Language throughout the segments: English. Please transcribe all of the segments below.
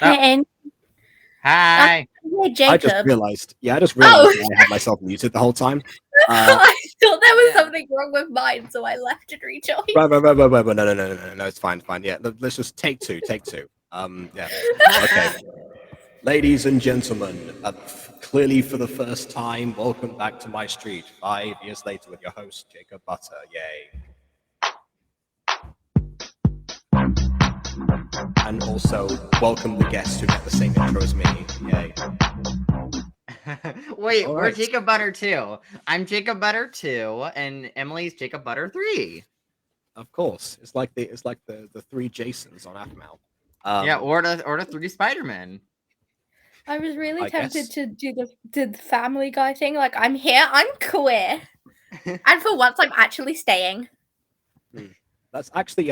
And Hi. yeah, Jacob. I just realized Oh. that I had myself muted the whole time. I thought there was Yeah. something wrong with mine, so I left and rejoined. Right. No, it's fine. Yeah, let's just take two. Yeah. Okay. Ladies and gentlemen, clearly for the first time, welcome back to MyStreet. 5 years later with your host, Jacob Butter. Yay. And also, welcome the guests who get the same intro as me. Yay. Wait, All we're right. Jacob Butter 2. I'm Jacob Butter 2, and Emily's Jacob Butter 3. Of course. It's like the three Jasons on Aphmau. Yeah, or the 3 Spider-Men. I was really I tempted guess. to do the Family Guy thing. Like, I'm here, I'm queer, and for once, I'm actually staying. That's actually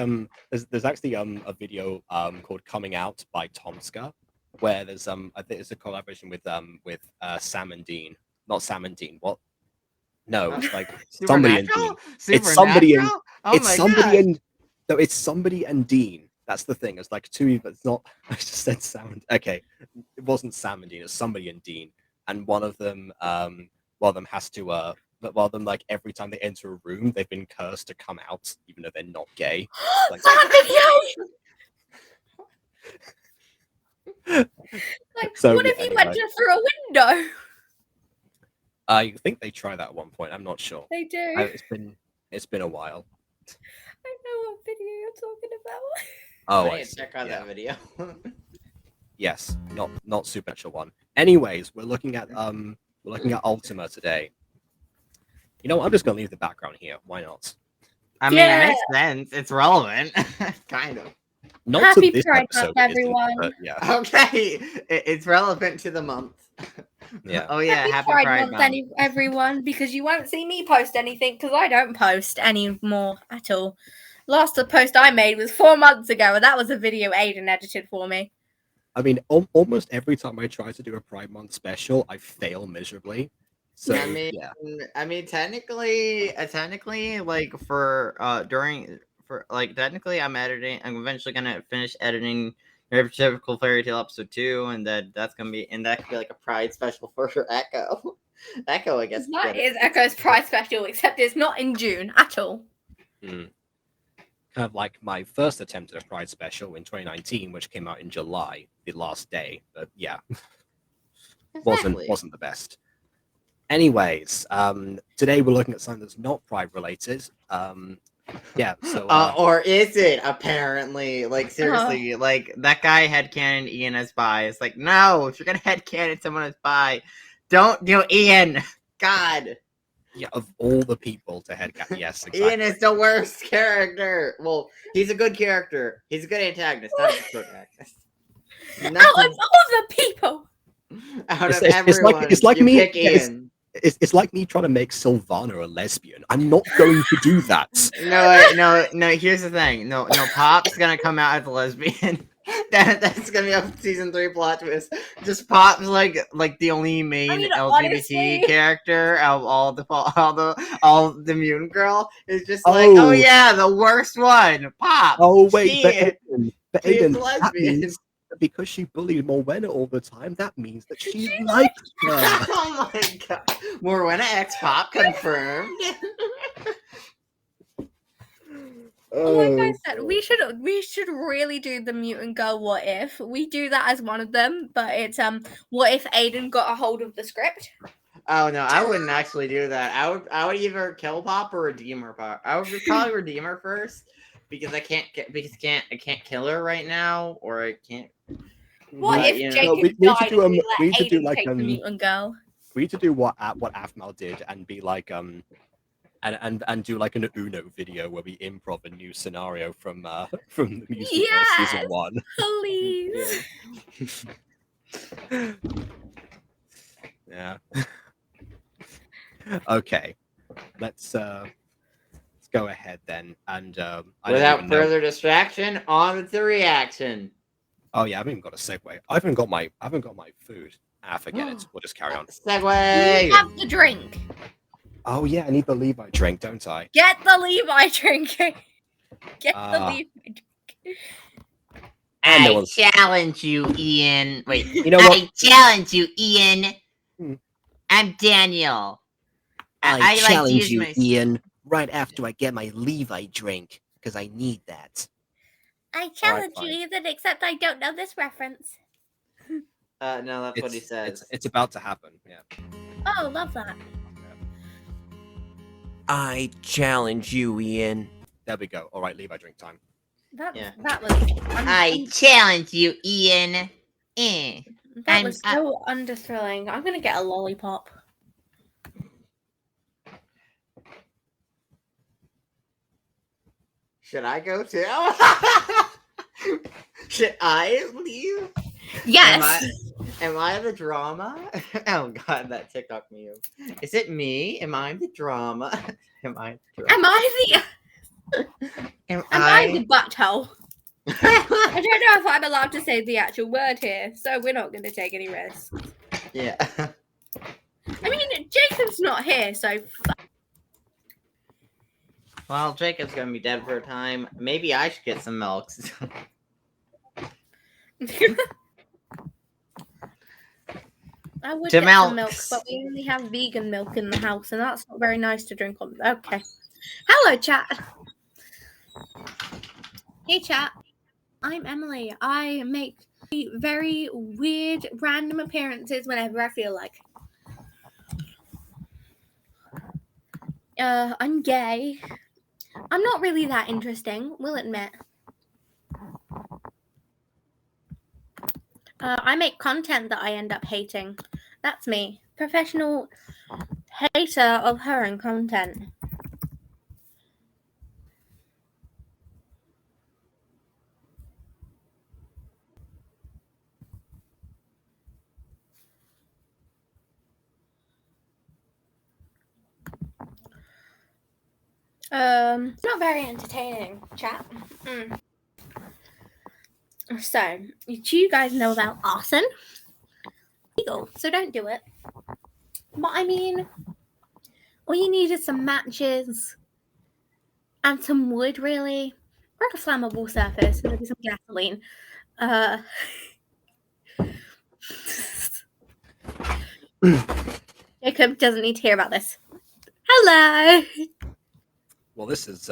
there's actually a video called "Coming Out" by Tomska, where there's I think it's a collaboration with Sam and Dean. Not Sam and Dean. What? No, it's like somebody and Dean. It's somebody and no, it's somebody and Dean. That's the thing. It's like two, but it's not. I just said Sam. Okay, it wasn't Sam and Dean. It's somebody and Dean, and one of them has to like every time they enter a room, they've been cursed to come out, even though they're not gay. Like, Like, so, what if you went through a window? I think they try that at one point. I'm not sure. They do. It's been a while. I know what video you're talking about. Oh, I need to check out that video. Yes, not supernatural one. Anyways, we're looking at Ultima today. You know what? I'm just gonna leave the background here. Why not? I mean, it makes sense. It's relevant, kind of. Not Happy to this Pride episode, Month, everyone. But yeah. Okay, it's relevant to the month. Yeah. Oh yeah, happy Pride Month, everyone, because you won't see me post anything because I don't post anymore at all. Last post I made was 4 months ago, and that was a video Aiden edited for me. I mean, almost every time I try to do a Pride Month special, I fail miserably. So I mean, technically, like technically, I'm eventually gonna finish editing Your Typical Fairy Tale episode 2, and that could be like a Pride special for Echo. Echo, I guess. That is Echo's Pride special, except it's not in June at all. Kind of like my first attempt at a Pride special in 2019, which came out in July, the last day. But yeah, exactly. wasn't the best. Anyways, today we're looking at something that's not Pride related. Yeah. So. Or is it? Apparently, like seriously, like that guy headcanon Ian as bi. It's like, no, if you're gonna headcanon someone as bi, don't do Ian. God. Yeah, of all the people to headcanon, yes, exactly. Ian is the worst character. Well, he's a good character. He's a good antagonist, not a good protagonist. Out of all the people. Out of everyone, it's like you me. pick Ian. It's like me trying to make Sylvana a lesbian. I'm not going to do that. No. Here's the thing. No. Pop's gonna come out as a lesbian. That's gonna be a season 3 plot twist. Just Pop's like the only main LGBT character out of all the mutant girl. Is just like, oh yeah, the worst one, Pop. Oh wait, but Aiden, lesbian. Because she bullied Morwenna all the time, that means that she likes her. Oh my god. Morwenna X Pop confirmed. Like I said, we should really do the mutant girl what if. We do that as one of them, but it's what if Aiden got a hold of the script? Oh no, I wouldn't actually do that. I would either kill Pop or redeem her. Pop. I would probably redeem her first. Because I can't kill her right now, or I can't. What if Jacob died? We need to do like the mutant girl. We need to do what Aphmau did and be like and do like an Uno video where we improv a new scenario from the music season 1. Please. Yeah. Okay. Let's go ahead then, and without further distraction, on with the reaction. Oh yeah, I haven't even got a segue. I haven't got my food. Forget it. We'll just carry on. Segue. You have the drink. Oh yeah, I need the Levi drink, don't I? Get the Levi drink. Get the Levi drink. I challenge you, Ian. Wait, You know what? I challenge you, Ian. Hmm. I'm Daniel. I like to challenge use you, my- Ian, right after I get my Levi drink, because I need that. I challenge fine. you, Ethan, except I don't know this reference. No, that's what he says. It's about to happen. Yeah. Oh, love that. I challenge you, Ian. There we go. All right, Levi drink time. That Yeah. was. I challenge you, Ian. That was so underthrilling. I'm gonna get a lollipop. Should I go too? Should I leave? Yes. Am I the drama? Oh god, that TikTok meme. Is it me? Am I the drama? Am I the drama? Am I the butthole? I don't know if I'm allowed to say the actual word here, so we're not going to take any risks. Yeah. I mean, Jacob's not here, so. Well, Jacob's gonna be dead for a time. Maybe I should get some milks. I would To get some milk, milks. but we only have vegan milk in the house, and that's not very nice to drink on. Okay. Hello, chat. Hey, chat. I'm Emily. I make very weird, random appearances whenever I feel like. I'm gay. I'm not really that interesting, we'll admit. I make content that I end up hating. That's me. Professional hater of her and content. Not very entertaining, chat. So, do you guys know about arson? Legal, so don't do it. But I mean, all you need is some matches and some wood, really, or a flammable surface, maybe some gasoline. Jacob doesn't need to hear about this. Hello. Well, this is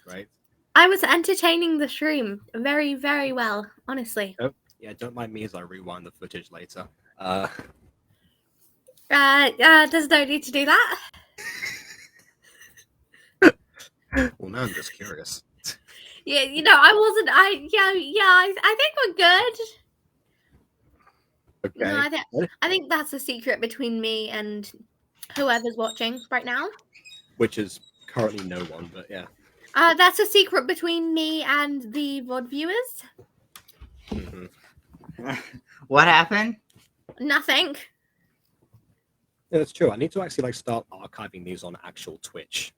great. I was entertaining the stream very, very well, honestly. Oh, yeah, don't mind me as I rewind the footage later. Does no need to do that? Well, now I'm just curious. Yeah, you know, I wasn't. I think we're good. Okay. No, I think that's a secret between me and whoever's watching right now. Which is currently no one, but yeah. That's a secret between me and the VOD viewers. Mm-hmm. What happened? Nothing. Yeah, that's true. I need to actually start archiving these on actual Twitch.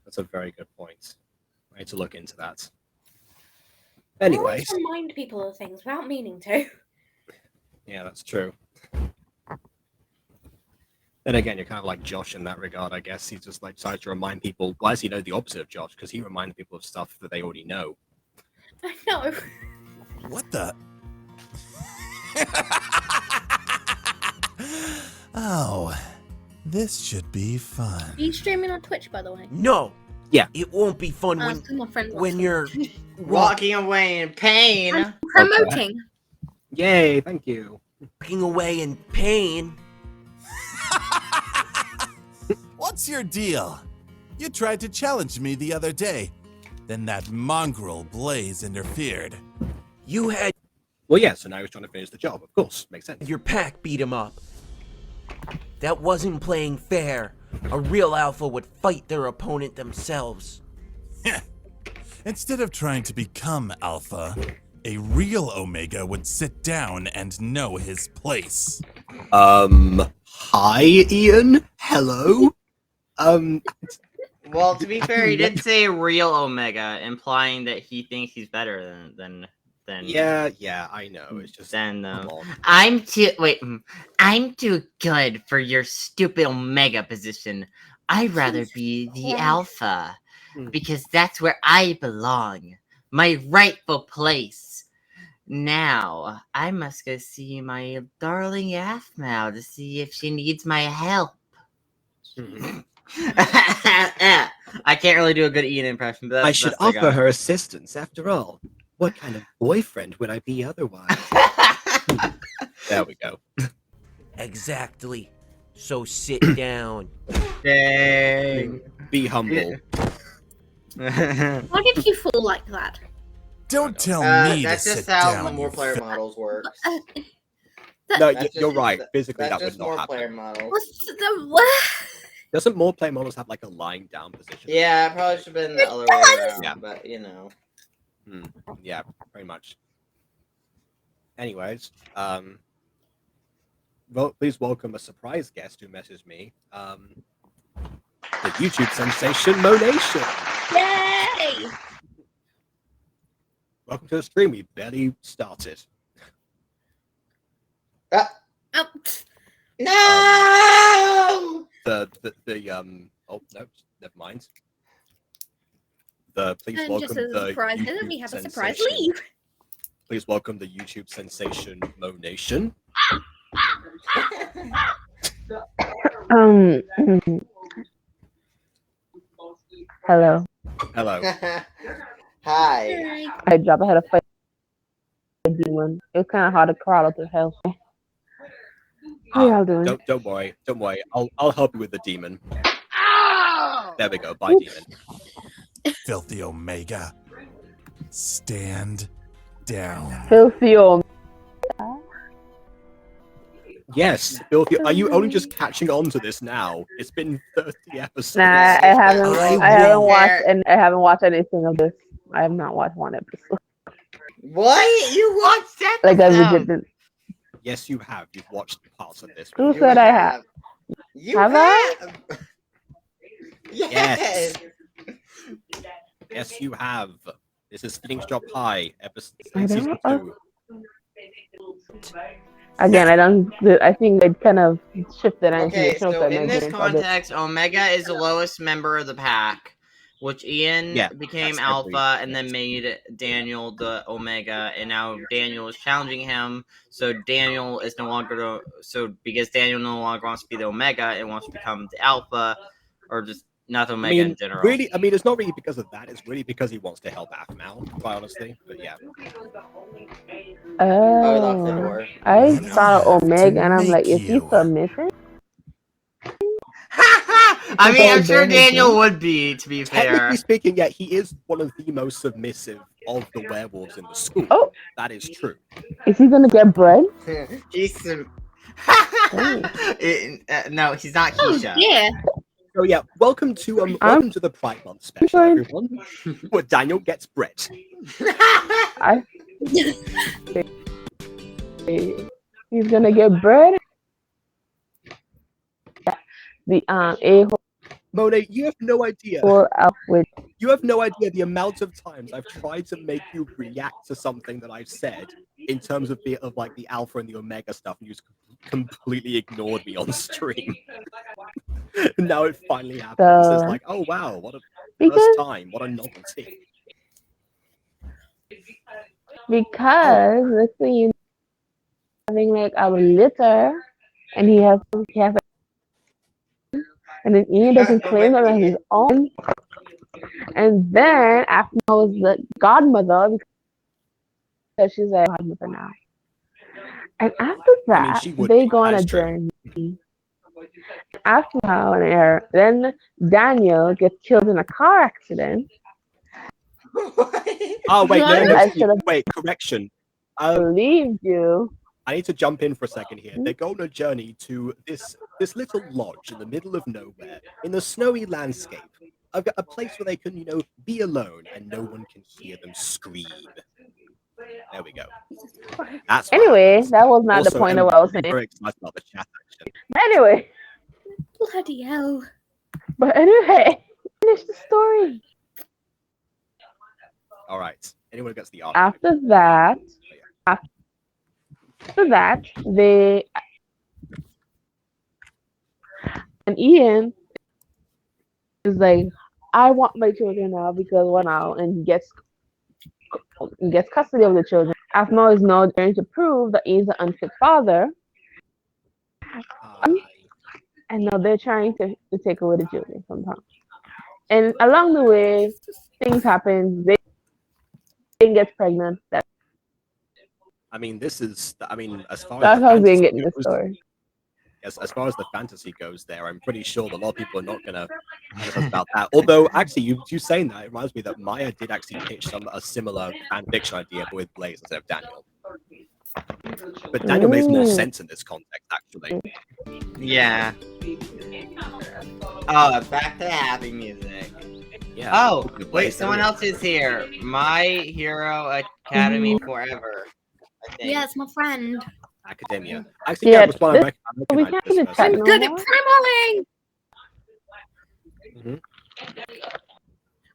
That's a very good point. I need to look into that. Anyways. I always remind people of things without meaning to. Yeah, that's true. Then again, you're kind of like Josh in that regard, I guess. He just decides to remind people. Why does he know the opposite of Josh? Because he reminds people of stuff that they already know. I know. What the? Oh, this should be fun. Are you streaming on Twitch, by the way? No. Yeah. It won't be fun when you're walking away in pain. I'm promoting. Yay, thank you. Walking away in pain. What's your deal? You tried to challenge me the other day. Then that mongrel Blaze interfered. You had Well, yeah, so now he's trying to finish the job. Of course, makes sense. your pack beat him up. That wasn't playing fair. A real alpha would fight their opponent themselves. Instead of trying to become Alpha, a real Omega would sit down and know his place. Hi, Ian. Hello. Well, to be fair, he did say real Omega, implying that he thinks he's better than. Yeah, I know. It's just Then come on. I'm too good for your stupid Omega position. I'd rather be the Alpha because that's where I belong. my rightful place. Now, I must go see my darling Aphmau to see if she needs my help. I can't really do a good Ian impression, but that's I should offer her assistance. After all, what kind of boyfriend would I be otherwise? There we go. Exactly. So sit down. Dang. Be humble. Why did you fall like that? Don't tell me to That's sit just how down. more you player fi- models works. No, That's you're just- right. Physically, That's that would just not more happen. player models. What's the what? Doesn't more player models have like a lying down position? Yeah, it probably should have been the other way around, Yeah. but you know. Yeah, very much. Anyways, well, please welcome a surprise guest who messaged me. The YouTube sensation Monation. Yay! Welcome to the stream. We barely started. Oh, No! Oh no, never mind. Please and welcome just as a the surprise, YouTube we have a surprise sensation. leave. Please welcome the YouTube sensation Monation. Hello. Hello. Hi. I dropped. I had a fight with a demon. It was kind of hard to crawl up the hell. How y'all doing? Don't worry. Don't worry. I'll help you with the demon. There we go. Bye, Oops. demon. Filthy Omega. Stand down. Filthy old. Yes, Filthy. Are you only just catching on to this now? It's been 30 episodes. Nah, I haven't. I I haven't will. watched, and I haven't watched anything of this. I have not watched one episode. What? You watched that? Like I did. Yes, you have. You've watched parts of this. Who said I have? You Have I? Yes. Yes, you have. This is Phoenix Drop High, episode I season don't- 2. Again, I don't. I think it kind of shifted into Okay, the show. so in this context, Omega is the lowest member of the pack, which Ian Yeah, became that's Alpha every- and then made Daniel the Omega, and now Daniel is challenging him. So Daniel is no longer because Daniel no longer wants to be the Omega and wants to become the Alpha, or just not the Omega in general. Really, it's not really because of that. It's really because he wants to help Aphmau, quite honestly. But yeah. Oh, he locked the Oh, door. I What do I thought have to Omega, and I'm like, make is he you? submissive? I mean, I'm sure Because they Daniel have- would be, to be fair. Technically speaking, yeah, he is one of the most submissive of the werewolves in the school. Oh. That is true. Is he gonna get bread? He's some. No, he's not Oh, Keisha. yeah. So yeah, welcome to the Pride Month special, Fine. everyone. Where Daniel gets bread. He's gonna get bread. The a-hole Monet, you have no idea. out with You have no idea the amount of times I've tried to make you react to something that I've said in terms of the Alpha and the Omega stuff, and you just completely ignored me on stream. Now it finally happens. It's like, oh wow, what a because first time, what a novelty. let's say you having like a litter, and he has and then Ian doesn't claim them as his own, and then after I was the godmother because she's a godmother now, and after that she would they be, go on that a is true. journey. After how and air, then Daniel gets killed in a car accident. Oh wait, What? no, I should've- wait, correction. Believed you. I need to jump in for a second here. They go on a journey to this little lodge in the middle of nowhere, in the snowy landscape. I've got a place where they can, be alone and no one can hear them scream. There we go. That's what Anyway, happens. that was not Also, the point I'm of what I was very, saying. very excited about the chat action. Anyway, Bloody hell. but anyway, finish the story. All right. Anyone gets the art? After that, they and Ian is like, I want my children now because one now, and he gets gets custody of the children. Afmo is now trying to prove that he's an unfit father, and now they're trying to take away the children from him. And along the way, things happen. They gets pregnant. I mean, this is. I mean, as far as That's the how they fantasy get in the goes, story. as far as the fantasy goes, there, I'm pretty sure that a lot of people are not gonna fantasize about that. Although, actually, you saying that, it reminds me that Maya did actually pitch a similar fan fiction idea, but with Blaze instead of Daniel. But Daniel makes more sense in this context, actually. Yeah. Oh, back to happy music. Yeah. Oh, wait, someone else is here. My Hero Academy Forever. I think. Yeah, it's my friend. Academia. Actually, yeah, it was one I We recognized can't this even person. chat I'm no good at more. primaling! I mean,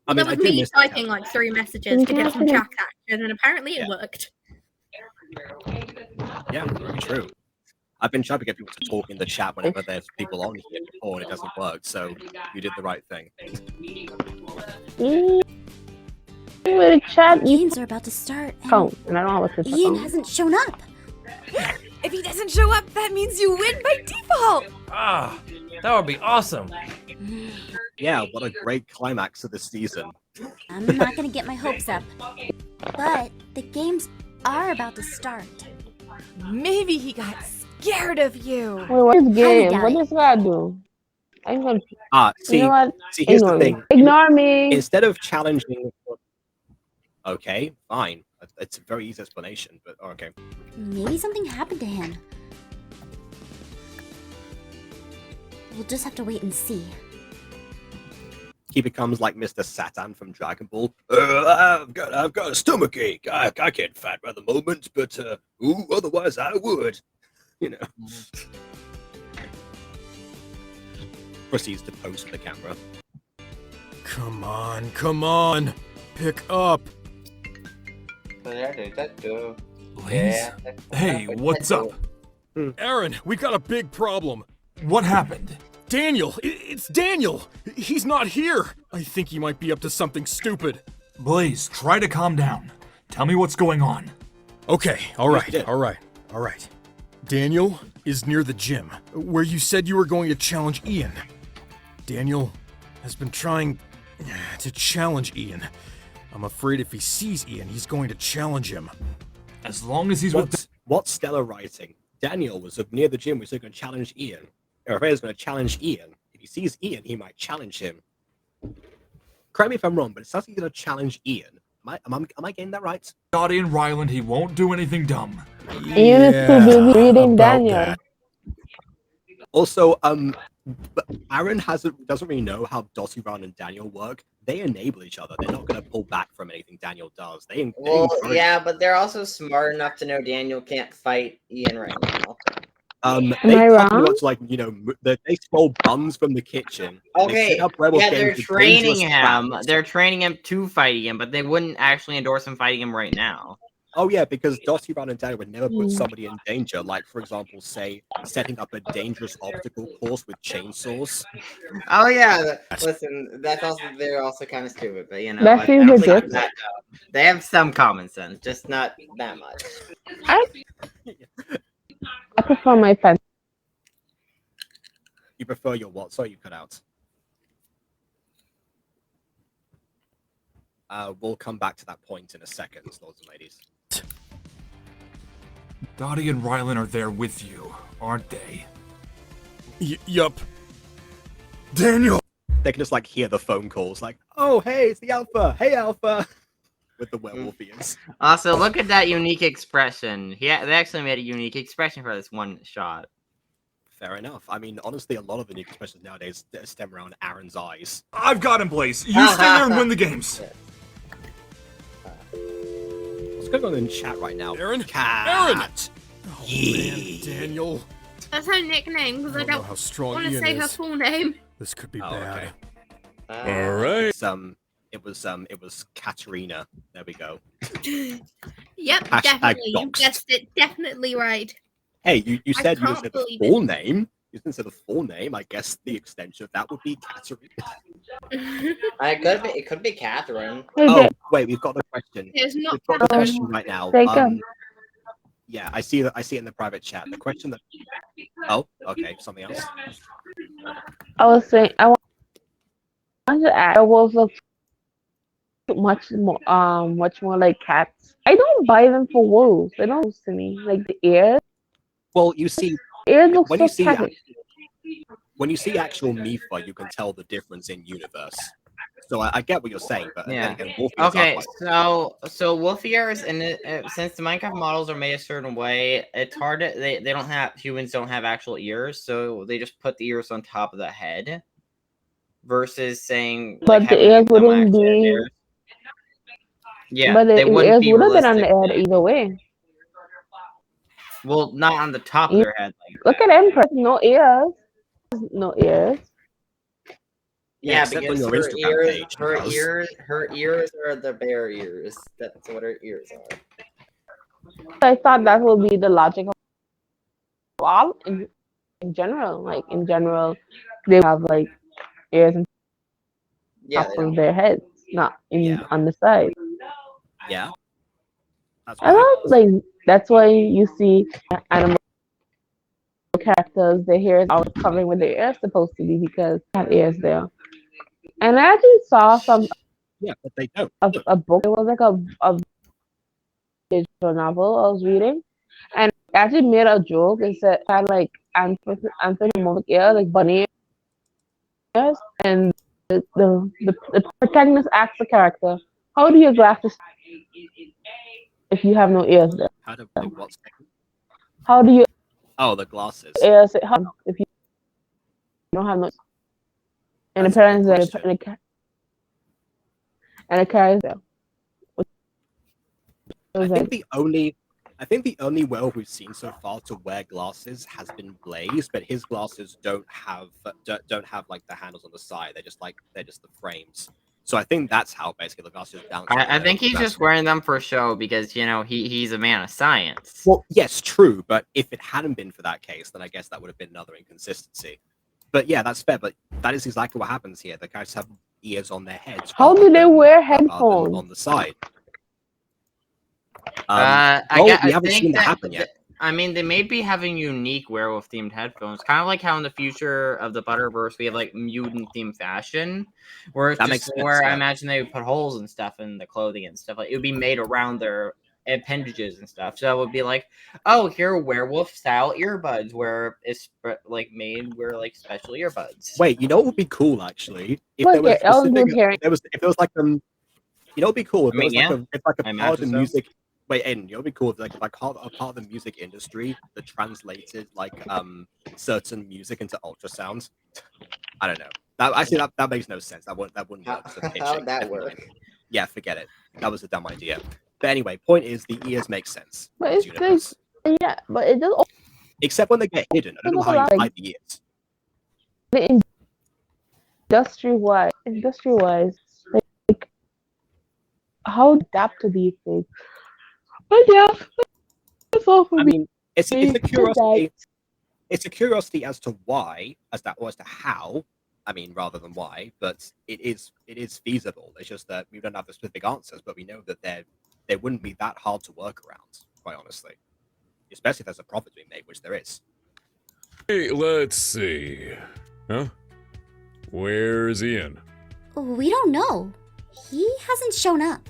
That I was do me miss typing like 3 messages to get some Mhm. chat action, and apparently it worked. Yeah, very true. I've been trying to get people to talk in the chat whenever there's people on here before, and it doesn't work. So you did the right thing. With a chat, you Games are about to start, and count, and I don't have a sister Ian phone. hasn't shown up. If he doesn't show up, that means you win by default. Ah, that would be awesome. Yeah, what a great climax of the season. I'm not gonna get my hopes up. But the games are about to start. Maybe he got scared of you. Wait, what is game? doubt What it. does God do? I'm gonna. See, You know what? see, here's Ignore the me. thing. Ignore me. Instead of challenging, okay, fine. It's a very easy explanation, but okay. Maybe something happened to him. We'll just have to wait and see. He becomes like Mr. Satan from Dragon Ball. I've got a stomachache. I can't fight by the moment, but otherwise I would. You know. Proceeds to pose for the camera. Come on. Pick up. Blaze? Hey, what's up? Aaron, we got a big problem. What happened? Daniel! It's Daniel! He's not here! I think he might be up to something stupid. Blaze, try to calm down. Tell me what's going on. Okay, all right. Daniel is near the gym, where you said you were going to challenge Ian. Daniel has been trying to challenge Ian. I'm afraid if he sees Ian, he's going to challenge him. As long as he's with... What's Stella writing? Daniel was near the gym, was going to challenge Ian. Or if he's going to challenge Ian, if he sees Ian, he might challenge him. Correct me if I'm wrong, but it sounds like he's going to challenge Ian. Am I getting that right? Scotty and Ryland, he won't do anything dumb. Ian is too busy reading Daniel. that. Also, but Aaron doesn't really know how Dottie, Ron, and Daniel work. They enable each other. They're not going to pull back from anything Daniel does. Well, yeah, but they're also smart enough to know Daniel can't fight Ian right now. They I wrong? pretty much like, you know, they stole buns from the kitchen. Okay, yeah, they're games with training dangerous him. plans. They're training him to fight him, but they wouldn't actually endorse him fighting him right now. Oh yeah, because Dottie, Ron, and Daniel would never put somebody in danger. Like, for example, say setting up a dangerous obstacle course with chainsaws. Oh yeah, listen, they're also kind of stupid, but you know, That I seems don't think legit. that dumb. They have some common sense, just not that much. I prefer my pen. You prefer your what? Sorry, you cut out. We'll come back to that point in a second, lords and ladies. Dottie and Ryland are there with you, aren't they? Yup. Daniel! They can just like hear the phone calls, like, "Oh, hey, it's the Alpha. Hey, Alpha," with the werewolf ears. Also, look at that unique expression. They actually made a unique expression for this one shot. Fair enough. I mean, honestly, a lot of the new expressions nowadays stem around Aaron's eyes. I've got him, Blaze. You stay there and win the games. What's going on in chat right now? Aaron? Cat. Aaron! Oh, man, Daniel. That's her nickname because I I don't know don't how strong want to Ian say her is. full name. This could be Oh, bad. okay. All right. It was Katerina. There we go. Yep, Hashtag definitely. You doxed. guessed it. Definitely right. Hey, you said can't the believe full name. You didn't say the full name. I guess the extension of that would be Catherine. It could be Catherine. Oh, wait, we've got the question. It's not We've got the question right now. Yeah, I see it in the private chat. The question that. Oh, okay, something else. I was saying I wanted to add. Werewolves look much more like cats. I don't buy them for wolves. They don't to me like the ears. Well, you see, Ears look when so you see catty. when you see actual Mifa, you can tell the difference in universe. So I get what you're saying, but Yeah. then again, wolf ears are Okay, quite so wolf ears, and since the Minecraft models are made a certain way, it's hard to they don't have humans don't have actual ears, so they just put the ears on top of the head. Versus saying, like, But the ears wouldn't be. ears. Yeah, But the they wouldn't ears be would have been on the realistic. head either way. Well, not on the top of their head. Like Look at Empress, no ears. No ears. Yeah, except on because your her Instagram ears, page, it does. her ears are the bear ears. That's what her ears are. I thought that would be the logic of all in general. Like in general, they have like ears on top of their heads, not on the side. Yeah. I love like that's why you see animal characters, their hair is always covering where their ears supposed to be because they have ears there. And I actually saw some but they don't. a book. It was like a digital novel I was reading, and it actually made a joke. It said had like anthropomorphic ears, like bunny ears, and the protagonist asks the character, "How do your glasses if you have no ears there? How do what's How do you?" Oh, the glasses. Ears if you don't have no, and the parents and the carries there. I think the only werewolf we've seen so far to wear glasses has been Blaze, but his glasses don't have like the handles on the side. They're just the frames. So I think that's how basically the glasses balance. I think he's just wearing them for show because he's a man of science. Well, yes, true, but if it hadn't been for that case, then I guess that would have been another inconsistency. But yeah, that's fair. But that is exactly what happens here. The guys have ears on their heads. How do they wear headphones on the side? We haven't seen that happen yet. I mean, they may be having unique werewolf-themed headphones, kind of like how in the future of the Butterverse we have like mutant-themed fashion, where it's I imagine they would put holes and stuff in the clothing and stuff. Like it would be made around their appendages and stuff. So it would be like, oh, here are werewolf-style earbuds, where it's like made where like special earbuds. Wait, you know what would be cool actually? If there was like you know, it'd be cool if it's like a part of the music. Wait, Aiden, you know, it'd be cool if like a part of the music industry that translated like certain music into ultrasounds. I don't know. That makes no sense. That wouldn't work. How would that work? Yeah, forget it. That was a dumb idea. But anyway, point is the ears make sense. But it's just, but it does. Except when they get hidden. I don't know how you hide the ears. Industry-wise, like how adapt to these things. But yeah, that's all for me. I mean, it's a curiosity. It's a curiosity as to why, as to how. I mean, rather than why, but it is feasible. It's just that we don't have the specific answers, but we know that they wouldn't be that hard to work around, quite honestly. Especially if there's a profit to be made, which there is. Hey, let's see. Huh? Where's Ian? We don't know. He hasn't shown up.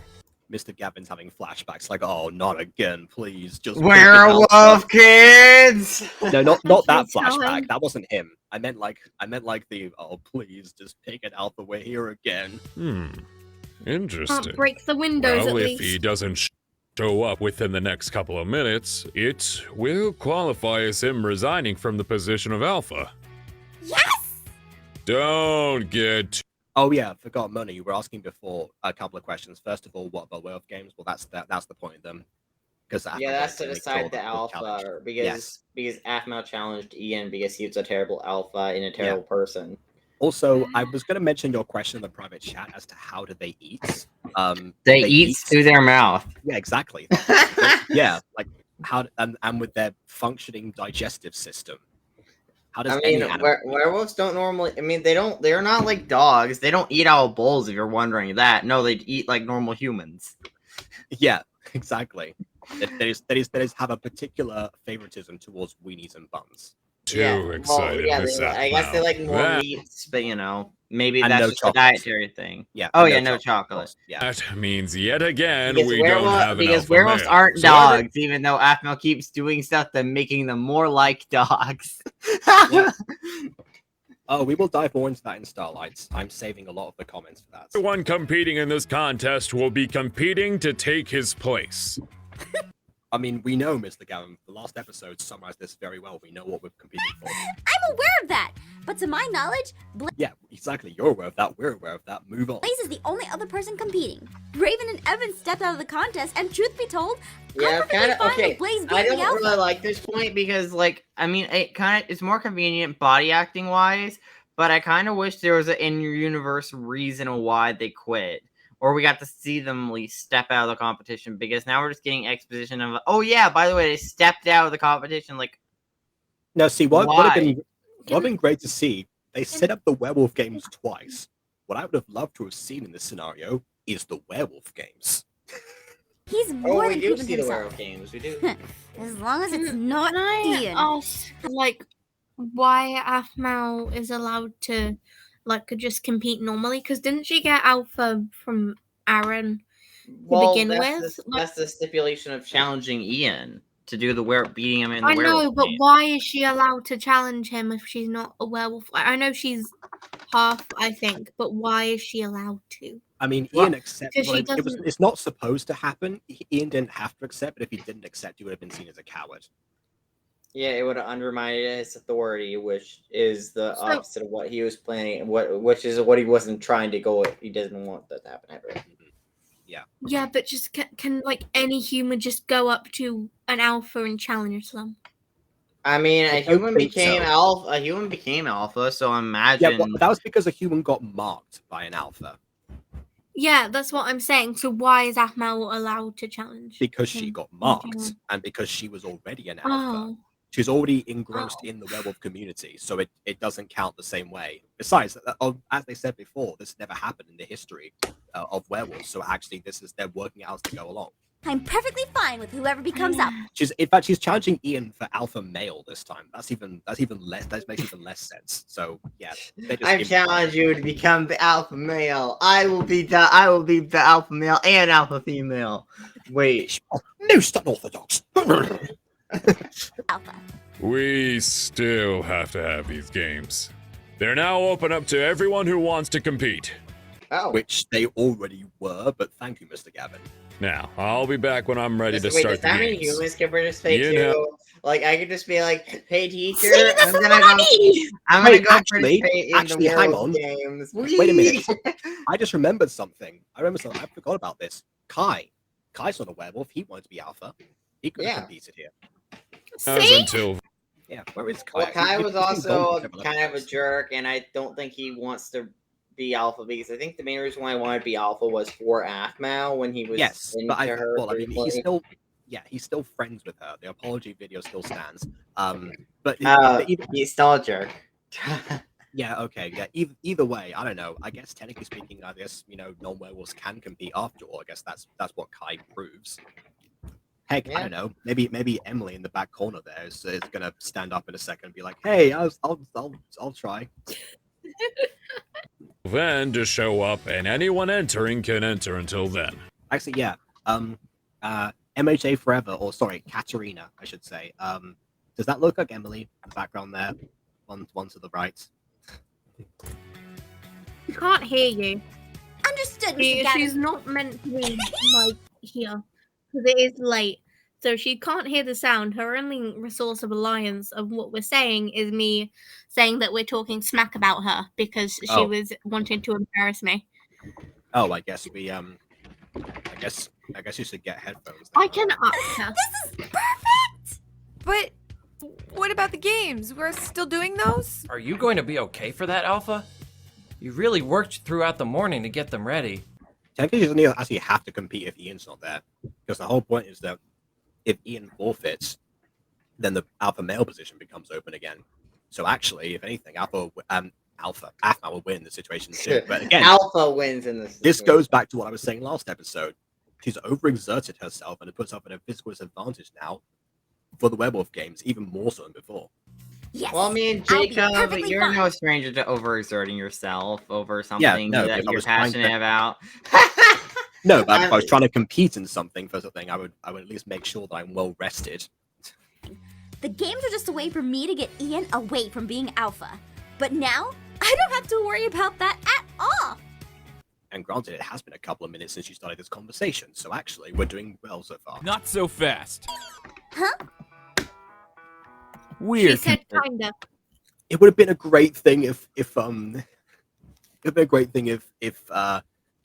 Mr. Gavin's having flashbacks like, oh, not again, please. Just werewolf kids! No, not that flashback. That wasn't him. I meant like the, oh, please, just pick it out, we're here again. Interesting. Can't break the windows well, at if least. he doesn't show up within the next couple of minutes, it will qualify as him resigning from the position of Alpha. Yes! Don't get... Oh yeah, forgot money. You were asking before a couple of questions. First of all, what about werewolf games? Well, that's the point of them. Because that's to decide the alpha, because Aphmau challenged Ian because he was a terrible alpha and a terrible person. Also, I was going to mention your question in the private chat as to how do they eat. They eat through their mouth. Yeah, exactly. Yeah, like how and with their functioning digestive system. How does I any mean, animal eat? werewolves don't normally. I mean, they're not like dogs. They don't eat out of bowls. If you're wondering that, no, they eat like normal humans. Yeah, exactly. They just have a particular favoritism towards weenies and buns. Too excited, Miss I guess they Atmel. like more That- meats, but maybe And that's no just a chocolate. dietary thing. Yeah. Oh and yeah, no no chocolate. Of chocolate. course, Yeah. That means yet again Because, we don't have an alpha werewolves male. aren't So every- dogs, even though Atmel keeps doing stuff to making them more like dogs. Yeah. Oh, we will dive more into that in Starlights. I'm saving a lot of the comments for that. Everyone competing in this contest will be competing to take his place. I mean, we know, Mr. Gavin, the last episode summarized this very well. We know what we're competing for. I'm aware of that, but to my knowledge, Yeah, exactly. You're aware of that. We're aware of that. Move on. Blaze is the only other person competing. Raven and Evan stepped out of the contest, and truth be told, Yeah, I'm kind of fine okay. with Blaze I being the don't really alpha. like this point because, it's more convenient body acting wise. But I kind of wish there was an in-universe reason why they quit, or we got to see them at least step out of the competition. Because now we're just getting exposition of, oh yeah, by the way, they stepped out of the competition. Like, Now, see, what would have been great to see, they set up the werewolf games twice. What I would have loved to have seen in this scenario is the werewolf games. He's more we than do proven see the himself. werewolf games. We do. As long as it's not Can I Ian. ask, like, why Aphmau is allowed to, like, just compete normally? Because didn't she get alpha from Aaron to begin with? That's the stipulation of challenging Ian to do beating him in the I werewolf know, but game. why is she allowed to challenge him if she's not a werewolf? I know she's half, I think, but why is she allowed to? I mean, Ian accepted. Because she Well, doesn't. it's not supposed to happen. Ian didn't have to accept, but if he didn't accept, he would have been seen as a coward. Yeah, it would have undermined his authority, which is the opposite of what he was planning. Which is what he wasn't trying to go. He doesn't want that to happen ever. Yeah. Yeah, but just can like any human just go up to an alpha and challenge them? I mean, I a don't human think became so. alpha. A human became alpha, so imagine. Yeah, well, that was because a human got marked by an alpha. Yeah, that's what I'm saying. So why is Aphmau allowed to challenge? Because she him? got marked, and because she was already an alpha. Oh. She's already engrossed in the werewolf community, so it doesn't count the same way. Besides, as they said before, this never happened in the history of werewolves. So actually, they're working out as they go along. I'm perfectly fine with whoever becomes alpha. She's challenging Ian for alpha male this time. That's even less. That makes even less sense. So yeah, I challenge you to become the alpha male. I will be the alpha male and alpha female. Wait, most unorthodox. Alpha. We still have to have these games. They're now open up to everyone who wants to compete. Oh. Which they already were, but thank you, Mr. Gavin. Now, I'll be back when I'm ready to Wait, start does the that mean games. humans can participate You too? know- Like, I could just be like, "Hey, teacher, See, I'm this is gonna what I mean. Wait, participate in actually, the hang werewolf on. games." Wait a minute. I just remembered something. I forgot about this. Kai's not a werewolf. He wanted to be alpha. He could have competed here. As until Yeah, where is Kai? Well, Kai was He's been also gone for kind of a jerk, and I don't think he wants to be alpha because I think the main reason why I wanted to be alpha was for Aphmau when he was into her. He's still friends with her. The apology video still stands. But he's still a jerk. Yeah, okay, yeah. Either way, I don't know. I guess technically speaking, non-werewolves can compete after all. I guess that's what Kai proves. Heck, I don't know. Maybe Emily in the back corner there is gonna stand up in a second and be like, "Hey, I'll try." then to show up, and anyone entering can enter until then. Actually, yeah. MHA Forever, or sorry, Katarina, I should say. Does that look like Emily in the background there? One to the right. I can't hear you. Understood, Mr. Gavin. She's not meant to be like here because it is late, so she can't hear the sound. Her only resource of alliance of what we're saying is me saying that we're talking smack about her because she was wanting to embarrass me. Oh, I guess we I guess you should get headphones. I can up her. This is perfect. But what about the games? We're still doing those? Are you going to be okay for that, Alpha? You really worked throughout the morning to get them ready. Technically, you don't actually have to compete if Ian's not there, because the whole point is that if Ian forfeits, then the alpha male position becomes open again. So actually, if anything, Aphmau will win the situation too. But again, Alpha wins in this. This goes back to what I was saying last episode. She's overexerted herself and it puts her at a physical disadvantage now for the werewolf games, even more so than before. Yes. Well, I mean, Jacob, you're no stranger to overexerting yourself over something that you're passionate about. No, but if I was trying to compete in something for something, I would at least make sure that I'm well rested. The games are just a way for me to get Ian away from being alpha. But now, I don't have to worry about that at all. And granted, it has been a couple of minutes since you started this conversation, so actually, we're doing well so far. Not so fast. Huh? Weird. She said kinda. It would have been a great thing if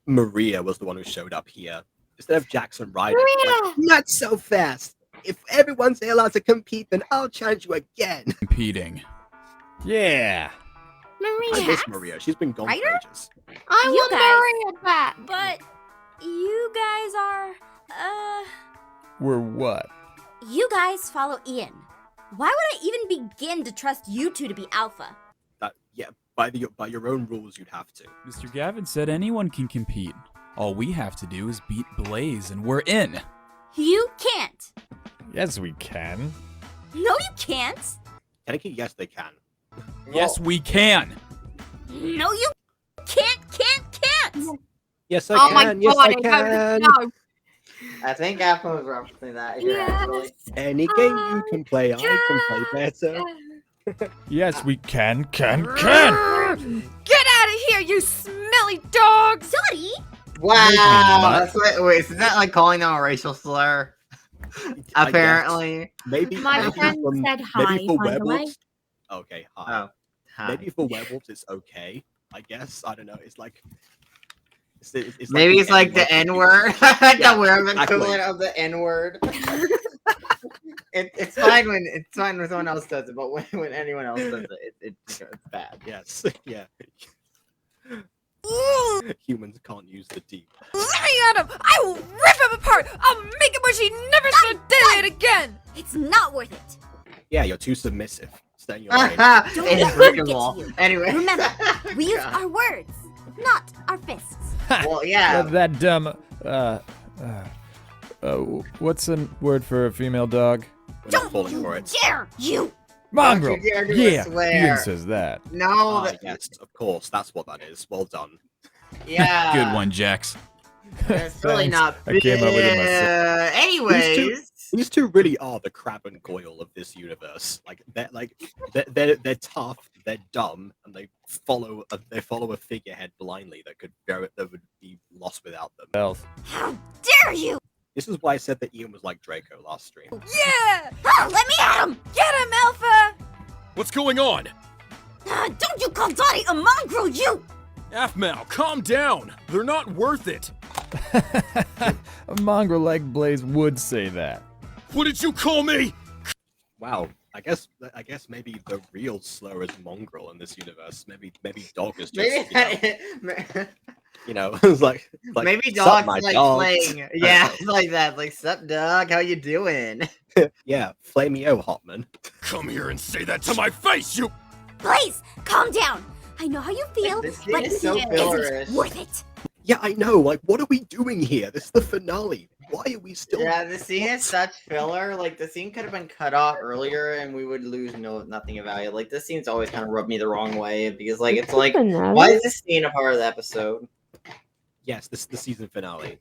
Maria was the one who showed up here instead of Jackson riding. Like, not so fast. If everyone's allowed to compete, then I'll challenge you again. Competing. Yeah. I miss Maria. She's been gone for ages. I want Maria back. But you guys are, We're what? you guys follow Ian. Why would I even begin to trust you two to be alpha? Yeah, by your own rules, you'd have to. Mr. Gavin said anyone can compete. All we have to do is beat Blaze and we're in. You can't. Yes, we can. No, you can't. Technically, yes, they can. Yes, we can. No, you can't. Yes, I Oh can. my Yes, God, I can. No. I think Apple was referencing that here, actually. Any game you can play, I can play better. Yes, we can. Get out of here, you smelly dog! Dottie! Wow! That's wait, isn't that like calling them a racial slur? Apparently. Maybe My friend said hi, maybe for by the way. werewolves. Okay, hi. Oh, hi. Maybe for werewolves it's okay. I guess I don't know. It's like Maybe it's like the N-word. Yeah, The werewolf exactly. equivalent of the N-word. It's fine when someone else does it, but when anyone else does it, it's bad. Yes. Yeah. Humans can't use the D. Let me at him! I will rip him apart! I'll make him wish he never said daylight again! It's not worth it. Yeah, you're too submissive. Stay in your lane. Don't It's let brick him and get wall. to you. Anyway. Remember, we use God. our words, not our fists. Well, yeah. That dumb. What's a word for a female dog? We're not falling for it. Dare you! Mongrel. Don't you dare do a Yeah, swear. Ian says that. No. Ah, yes, of course. That's what that is. Well done. Yeah. Good one, Jax. It's really Thanks. not. I came up with it myself. Anyways. These two really are the Crab and Goyle of this universe. They're tough, they're dumb, and they follow a figurehead blindly that would be lost without them. How dare you! This is why I said that Ian was like Draco last stream. Yeah! Oh, let me at him! Get him, Alpha! What's going on? Don't you call Dottie a mongrel, you! Aphmau, calm down. They're not worth it. A mongrel like Blaze would say that. What did you call me? Wow. I guess maybe the real slur is mongrel in this universe. Maybe dog is just it's like maybe sup, dogs my like dogs. playing. Yeah, like that. Like, sup, dog? How you doing? Yeah, Flameo Hotman. Come here and say that to my face, you. Please, calm down. I know how you feel, This game but is so it fillerish. isn't worth it. Yeah, I know. Like, what are we doing here? This is the finale. Why are we still? Yeah, the scene is such filler. Like, the scene could have been cut off earlier, and we would lose nothing of value. Like, this scene's always kind of rubbed me the wrong way because, like, it's like, why is this scene a part of the episode? Yes, this is the season finale.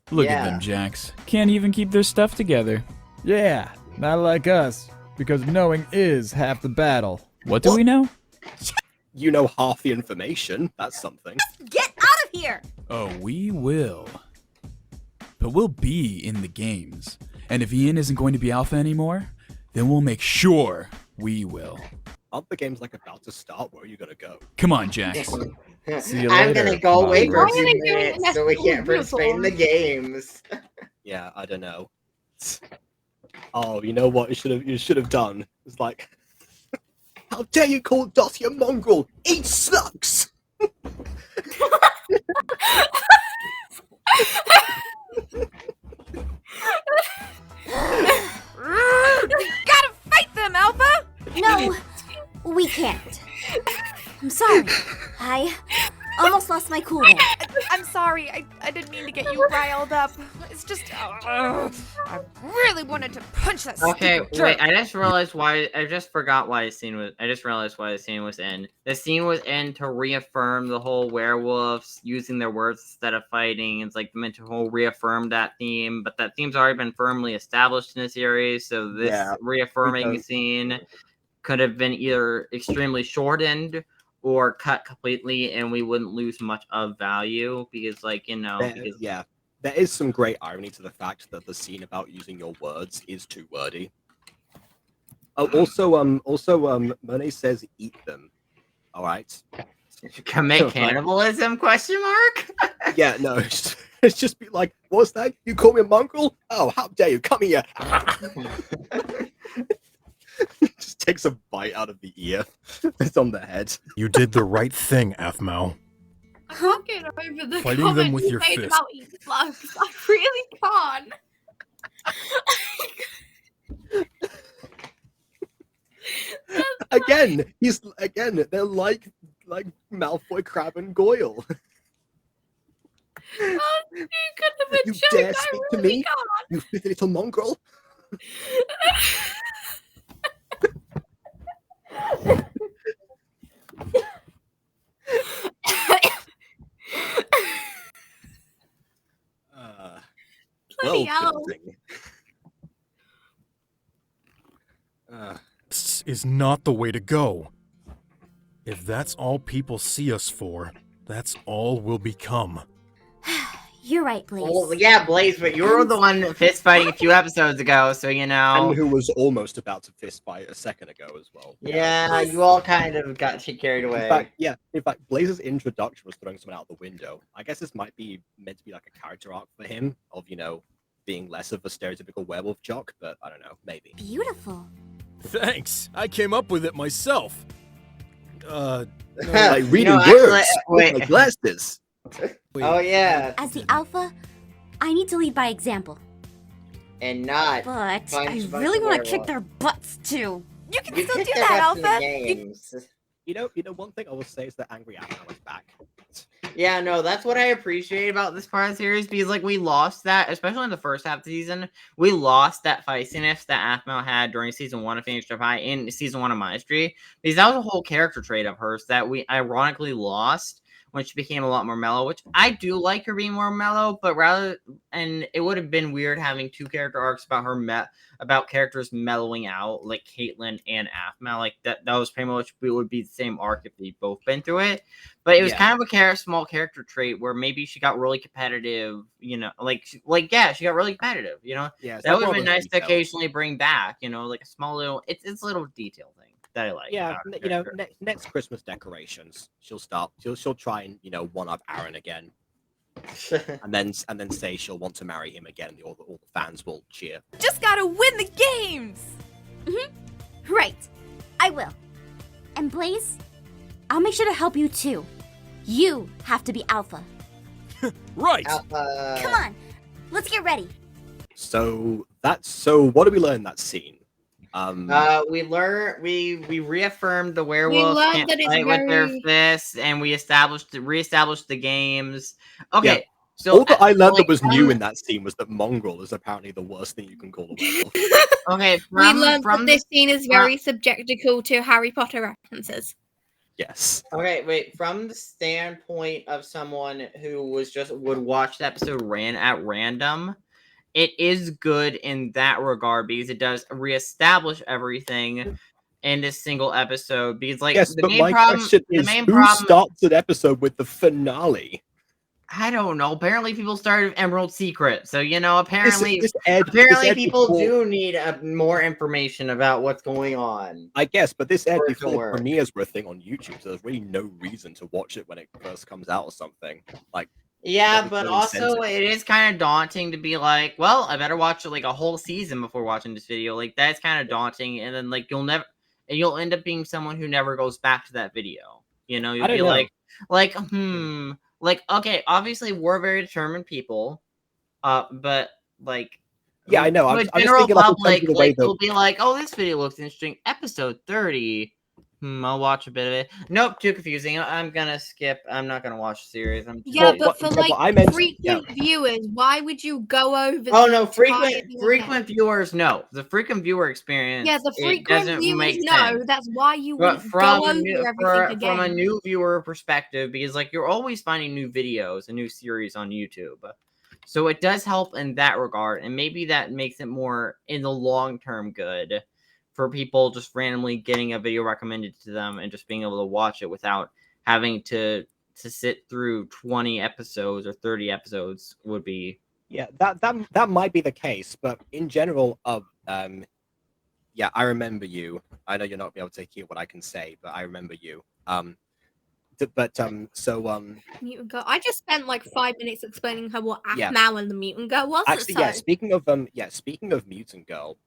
Look Yeah. at them, Jax. Can't even keep their stuff together. Yeah, not like us. Because knowing is half the battle. What do we know? You know half the information. That's something. Get out of here! Oh, we will. But we'll be in the games. And if Ian isn't going to be alpha anymore, then we'll make sure we will. Aren't the games like about to start? Where are you gonna go? Come on, Jax. See you I'm later, gonna go away for a mongrel. few minutes so we can't participate in the games. Yeah, I don't know. Oh, you know what? You should have done. It's like, how dare you call Dottie a mongrel? He sucks. Gotta fight them, Alpha! No, we can't. I'm sorry. I almost lost my cool there. I'm sorry. I didn't mean to get you riled up. It's just, I really wanted to punch that Okay, stupid jerk. wait, I just realized why, I just forgot why the scene was, I just realized why the scene was in. The scene was in to reaffirm the whole werewolves using their words instead of fighting. It's like meant to whole reaffirm that theme, but that theme's already been firmly established in the series, so this reaffirming scene could have been either extremely shortened or cut completely, and we wouldn't lose much of value, because, like, you know... There is some great irony to the fact that the scene about using your words is too wordy. Also, Monet says eat them. All right. Commit cannibalism? Question mark? Yeah, no. It's just be like, what's that? You call me a mongrel? Oh, how dare you? Come here. Just takes a bite out of the ear. It's on the head. You did the right thing, Aphmau. I can't get over the Fighting them comment with you your made fist. about eating slugs. I really can't. They're like Malfoy, Crabbe, and Goyle. Oh, you could have been You joke. dare I speak to really me? can't. You filthy little mongrel. Bloody hell. This is not the way to go. If that's all people see us for, that's all we'll become. You're right, Blaze. Well, yeah, Blaze, but you were the one fist fighting a few episodes ago, so you know. And who was almost about to fist fight a second ago as well. Yeah, you all kind of got carried away. In fact, Blaze's introduction was throwing someone out the window. I guess this might be meant to be like a character arc for him of, you know, being less of a stereotypical werewolf jock, but I don't know, maybe. Beautiful. Thanks. I came up with it myself. Like reading No, words actually, with my glasses. Oh, yeah. As the alpha, I need to lead by example. And not. But I really want to kick their butts too. You can You still kicked do their that, butts in the Alpha. games. You know, one thing I will say is that Angry Aphmau is back. Yeah, no, that's what I appreciate about this part of the series, because, like, we lost that, especially in the first half of the season, we lost that feistiness that Aphmau had during Season 1 of Phoenix Jump High and Season 1 of MyStreet, because that was a whole character trait of hers that we ironically lost when she became a lot more mellow, which I do like her being more mellow, but and it would have been weird having two character arcs about her about characters mellowing out, like Caitlyn and Aphmau. Like that was pretty much would be the same arc if they'd both been through it. But it was kind of a small character trait where maybe she got really competitive, you know, she got really competitive, you know. Yeah, that would have been nice to occasionally bring back, you know, like a small little, it's a little detail thing that I like. Yeah, you know, next Christmas decorations, she'll try and, you know, one-up Aaron again, and then say she'll want to marry him again. All the fans will cheer. Just gotta win the games. Right, I will. And Blaze, I'll make sure to help you too. You have to be Alpha. Right. Alpha. Come on, let's get ready. So what do we learn in that scene? We reaffirmed the werewolves learned can't that it's fight with their very- fists, and we reestablished the games. Okay, Yeah. so All that I learned that was new in that scene was that mongrel is apparently the worst thing you can call a werewolf. Okay, We learned that this scene is very subjectical to Harry Potter references. Yes. Okay, wait. From the standpoint of someone who would watch the episode at random, it is good in that regard because it does reestablish everything in this single episode. Because, like, Yes, the but main my problem, question is, who starts an episode with the finale? I don't know. Apparently, people started Emerald Secret, so you know. Apparently, This Ed people before- do need more information about what's going on. I guess, but this aired For it to before work. premieres were a thing on YouTube, so there's really no reason to watch it when it first comes out or something. Like, Yeah, there's but no also incentive. it is kind of daunting to be like, well, I better watch like a whole season before watching this video. Like that's kind of daunting, and then like you'll end up being someone who never goes back to that video. You know, you'll don't be know. like, okay, obviously we're very determined people, but like. Yeah, I know. To I'm a just general thinking, like, in terms public, of the way like, that- will be like, oh, this video looks interesting. Episode 30, I'll watch a bit of it. Nope, too confusing. I'm gonna skip. I'm not gonna watch the series. I'm too Yeah, busy. but for like frequent viewers, why would you go over? Oh the no, entire frequent viewers no. The frequent viewer experience. Yeah, the it frequent doesn't viewers make know. sense. That's why you But wouldn't go over everything from a again. new viewer perspective, because like you're always finding new videos and new series on YouTube, so it does help in that regard, and maybe that makes it more in the long term good for people just randomly getting a video recommended to them and just being able to watch it without having to sit through 20 episodes or 30 episodes would be. Yeah, that might be the case, but in general, yeah, I remember you. I know you're not able to hear what I can say, but I remember you. Mutant girl. I just spent like 5 minutes explaining her what Yeah. Aphmau and the mutant girl was. Actually, so. yeah. Speaking of Mutant Girl,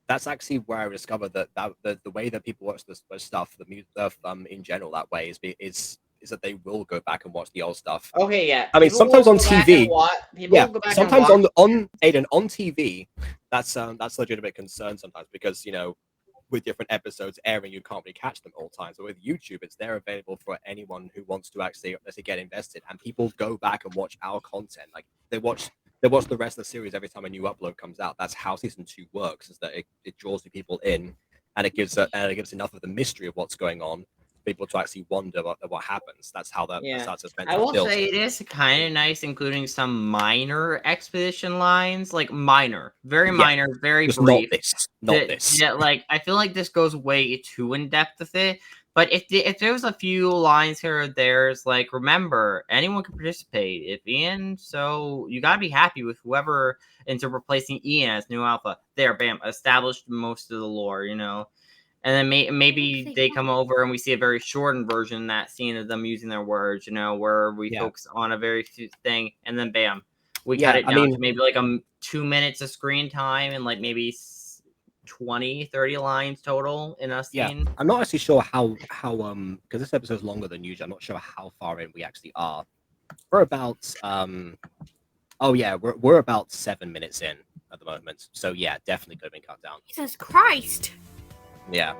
that's actually where I discovered that the way that people watch this stuff, the mutant stuff, in general, that way is that they will go back and watch the old stuff. Okay, yeah. I mean, People sometimes will on go back TV. and people will go back and sometimes watch. on Aiden on TV, that's a legitimate concern sometimes because with different episodes airing, you can't really catch them all the time. So with YouTube, it's there available for anyone who wants to actually get invested. And people go back and watch our content. Like they watch the rest of the series every time a new upload comes out. That's how season 2 works. Is that it draws the people in, and it gives enough of the mystery of what's going on for people to actually wonder what happens. That's how that suspense I will built. say it is kind of nice, including some minor exposition lines, like minor, very minor, very Just brief. Not this. Yeah, like I feel like this goes way too in depth with it. But if there's a few lines here or there's like, remember, anyone can participate. If Ian, so you gotta be happy with whoever ends up replacing Ian as new Alpha. There, bam, established most of the lore, And then maybe they come over and we see a very shortened version, that scene of them using their words, where we focus on a very few thing, and then bam, we cut it down to maybe like 2 minutes of screen time and like maybe 20-30 lines total in a scene. Yeah, I'm not actually sure how because this episode is longer than usual. I'm not sure how far in we actually are. We're about we're about 7 minutes in at the moment. So yeah, definitely could have been cut down. Jesus Christ. Yeah.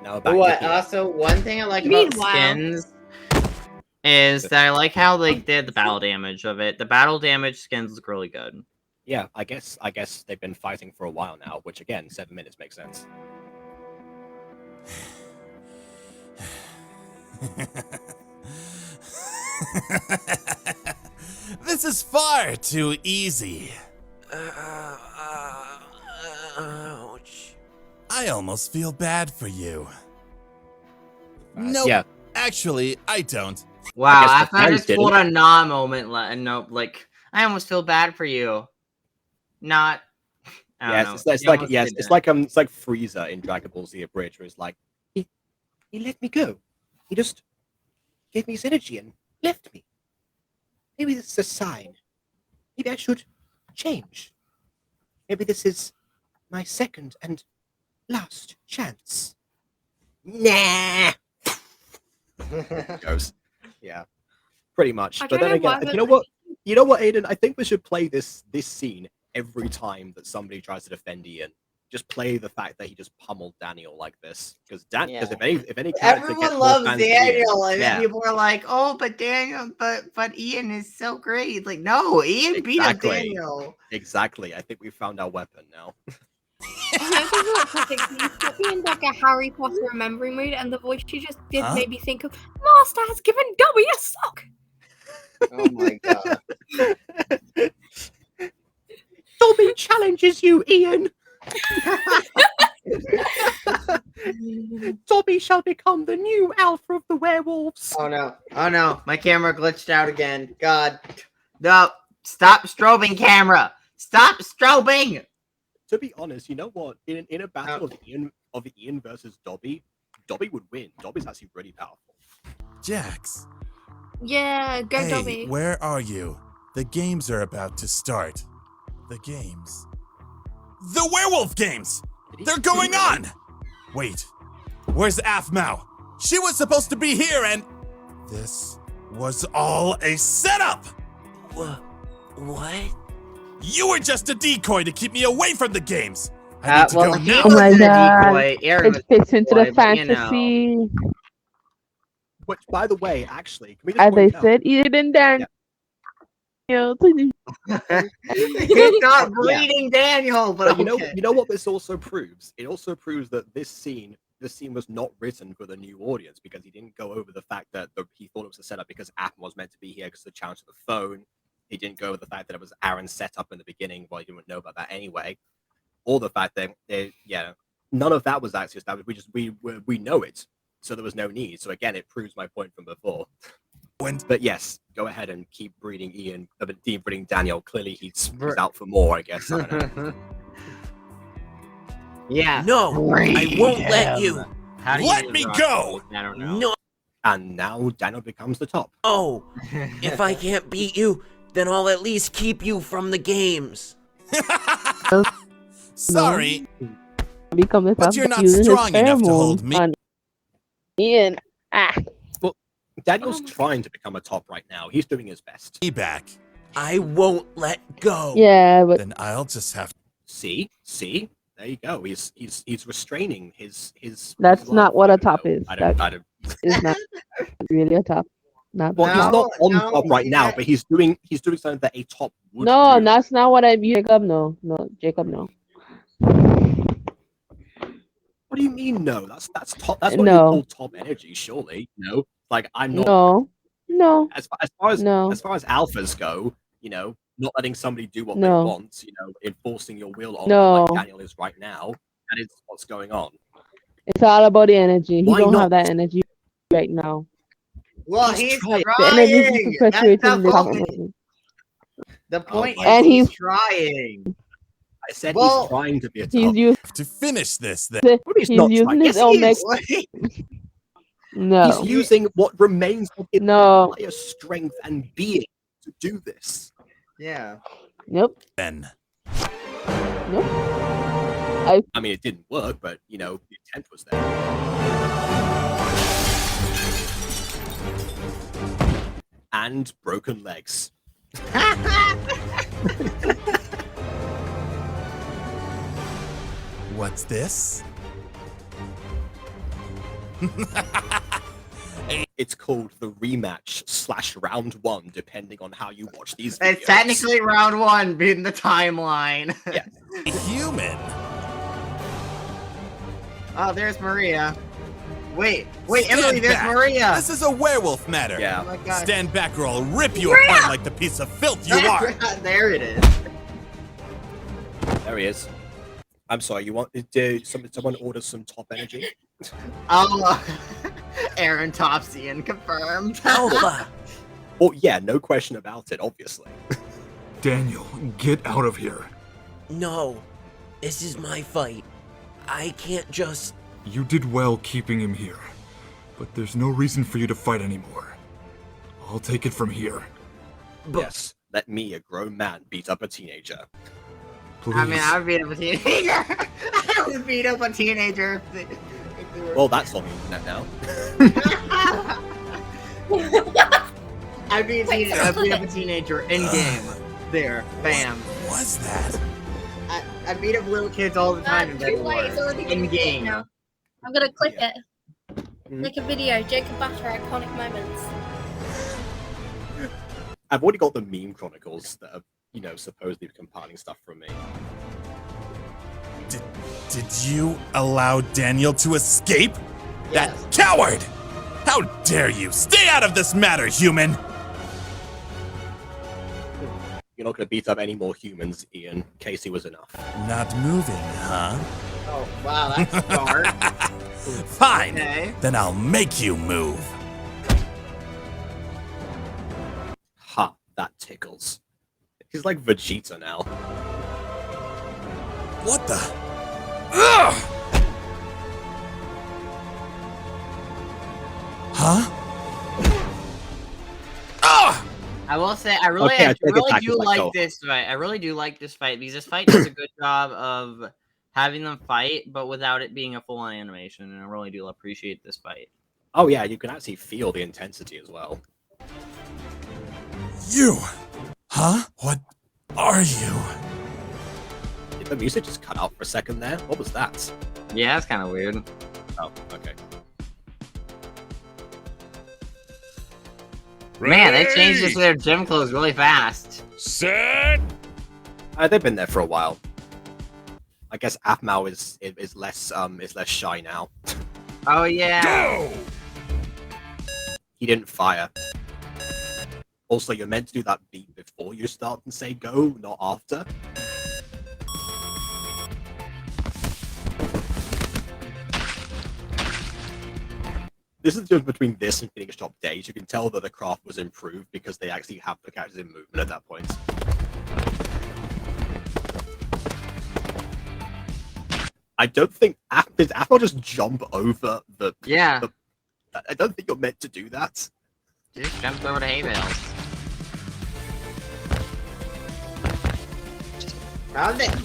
Now Also, one thing I like about skins is that I like how they did the battle damage of it. The battle damage skins look really good. Yeah, I guess they've been fighting for a while now, which again, 7 minutes makes sense. This is far too easy. Ouch. I almost feel bad for you. Nope. Yeah. Actually, I don't. Wow, I found this full on nah moment. Nope, like I almost feel bad for you. Not. I don't know. It's like it's like Frieza in Dragon Ball Z Abridged, where it's like he let me go. He just gave me his energy and left me. Maybe this is a sign. Maybe I should change. Maybe this is my second and last chance. Nah. Goes. Yeah. Pretty much. But then again, you know what, Aiden? I think we should play this scene every time that somebody tries to defend Ian. Just play the fact that he just pummeled Daniel like this, because if any character everyone gets loves more fans Daniel, than and then people are like, "Oh, but Daniel, but Ian is so great." Like, no, Ian beat up Daniel. Exactly. I think we found our weapon now. Put me in like a Harry Potter remembering mood, and the voice you just did made me think of Master has given Dobby a sock. Oh my god. Dobby challenges you, Ian. Dobby shall become the new Alpha of the werewolves. Oh no, my camera glitched out again. God. No, stop strobing, camera. Stop strobing. To be honest, you know what? In a battle of Ian versus Dobby would win. Dobby's actually really powerful. Jax. Yeah, go hey, Dobby. Where are you? The games are about to start. The games. The werewolf games! They're going on! Wait, where's Aphmau? She was supposed to be here and... This was all a setup! What? You were just a decoy to keep me away from the games! I need to well, go he now. Oh my wasn't a god. decoy. Aaron was It fits a into the decoy, but, you know. fantasy. Which, by the way, actually, can we just As they point out? said, Eden Daniel. He's not breeding Daniel, but you okay. know what this also proves? It also proves that this scene was not written for the new audience because he didn't go over the fact that he thought it was a setup because Appen was meant to be here because of the challenge of the phone. He didn't go over the fact that it was Aaron's setup in the beginning. Well, he didn't know about that anyway. Or the fact that none of that was actually established. We know it, so there was no need. So again, it proves my point from before. But yes, go ahead and keep breeding breeding Daniel. Clearly, he's out for more. I guess. I don't know. Yeah. No, I won't let you. Let me go! I don't know. No. And now Daniel becomes the top. Oh, if I can't beat you, then I'll at least keep you from the games. Sorry, Become the top but you're not using his strong enough to hold pheromones me. on Ian. Well, Daniel's trying to become a top right now. He's doing his best. Be back. I won't let go. Yeah, but Then I'll just have. See, there you go. He's restraining his. that's his not love. what a top is. I That don't. is not really a top. Not Well, he's not on No, top right now, but he's doing something that a top would no, do. that's not what I view. Jacob, no, Jacob, no. What do you mean? No, that's top. That's what you No. call top energy, surely. No, like I'm not. No. As far as No. alphas go, not letting somebody do what No. they want, enforcing your will on them No. like Daniel is right now. That is what's going on. It's all about the energy. He Why don't not? have that energy right now. Well, he's trying. The energy is trying. That's perpetuating the the top point. energy. The point is And he's he's- trying. I said Well, he's trying to be a top. He's using To finish this, then. He's not using trying. his Yes, own he mech. is. No. He's using what remains of his No. entire strength and being to do this. Yeah. Nope. Then. Nope. I mean, it didn't work, but the intent was there. And broken legs. What's this? It's called the rematch / round 1, depending on how you watch these videos. It's technically round 1, being the timeline. Yeah. Human. Oh, there's Maria. Wait, Stand Emily, there's back. Maria. This is a werewolf matter. Yeah. Oh my God. Stand back or I'll rip you apart like the piece of filth you are. There it is. There he is. I'm sorry, did someone order some top energy? Oh, Aaron Topsy confirmed. Alpha. Oh yeah, no question about it, obviously. Daniel, get out of here. No, this is my fight. I can't just... You did well keeping him here, but there's no reason for you to fight anymore. I'll take it from here. Yes, let me, a grown man, beat up a teenager. Please. I mean, I would beat up a teenager. I would beat up a teenager if they were... Well, that's on the internet now. I'd beat up a teenager in game. There, bam. What was that? I beat up little kids all the time in Too late, it's already in game. now. I'm gonna click it. Mm. Make a video. Jacob Batter iconic moments. I've already got the meme chronicles that are, supposedly compiling stuff from me. Did you allow Daniel to escape? Yes. That coward! How dare you! Stay out of this matter, human! You're not going to beat up any more humans, Ian. Casey was enough. Not moving, huh? Oh, wow, that's dark. Fine. Okay. Then I'll make you move. Ha, that tickles. He's like Vegeta now. What the? Ugh! Huh? Ah! I will say, I really do like this fight. I really do like this fight because this fight does a good job of having them fight, but without it being a full-on animation, and I really do appreciate this fight. Oh yeah, you can actually feel the intensity as well. You! Huh? What are you? Did the music just cut out for a second there? What was that? Yeah, that's kind of weird. Oh, okay. Man, they changed this to their gym clothes really fast. Set. They've been there for a while. I guess Aphmau is less shy now. Oh yeah. Go! He didn't fire. Also, you're meant to do that beat before you start and say go, not after. This is just between this and Phoenix Shop Days. You can tell that the craft was improved because they actually have the characters in movement at that point. I don't think did Aphmau just jump over the. Yeah. I don't think you're meant to do that. Just jumped over the hay bales.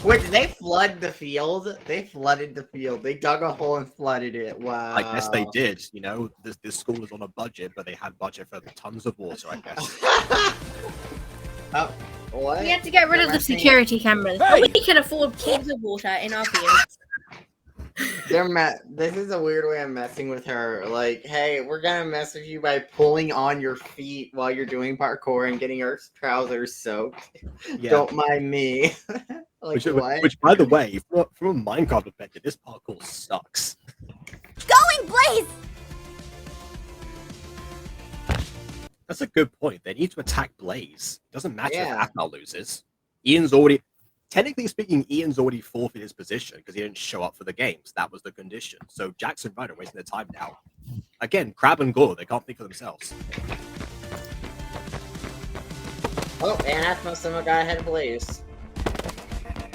Wait, did they flood the field? They flooded the field. They dug a hole and flooded it. Wow. I guess they did. You know, this school is on a budget, but they had budget for tons of water, I guess. Oh, what? We had to get rid of the security cameras. Hey! We can afford pools of water in our fields. This is a weird way of messing with her. Like, hey, we're gonna mess with you by pulling on your feet while you're doing parkour and getting your trousers soaked. Yeah. Don't mind me. Like, what? Which, by the way, from a Minecraft perspective, this parkour sucks. Going, Blaze! That's a good point. They need to attack Blaze. Doesn't matter Yeah. if Aphmau loses. Technically speaking, Ian's already forfeited his position because he didn't show up for the games. That was the condition. So Jackson Ryder wasting their time now. Again, Crab and Gore, they can't think for themselves. Oh, and Aphmau somehow got ahead of Blaze.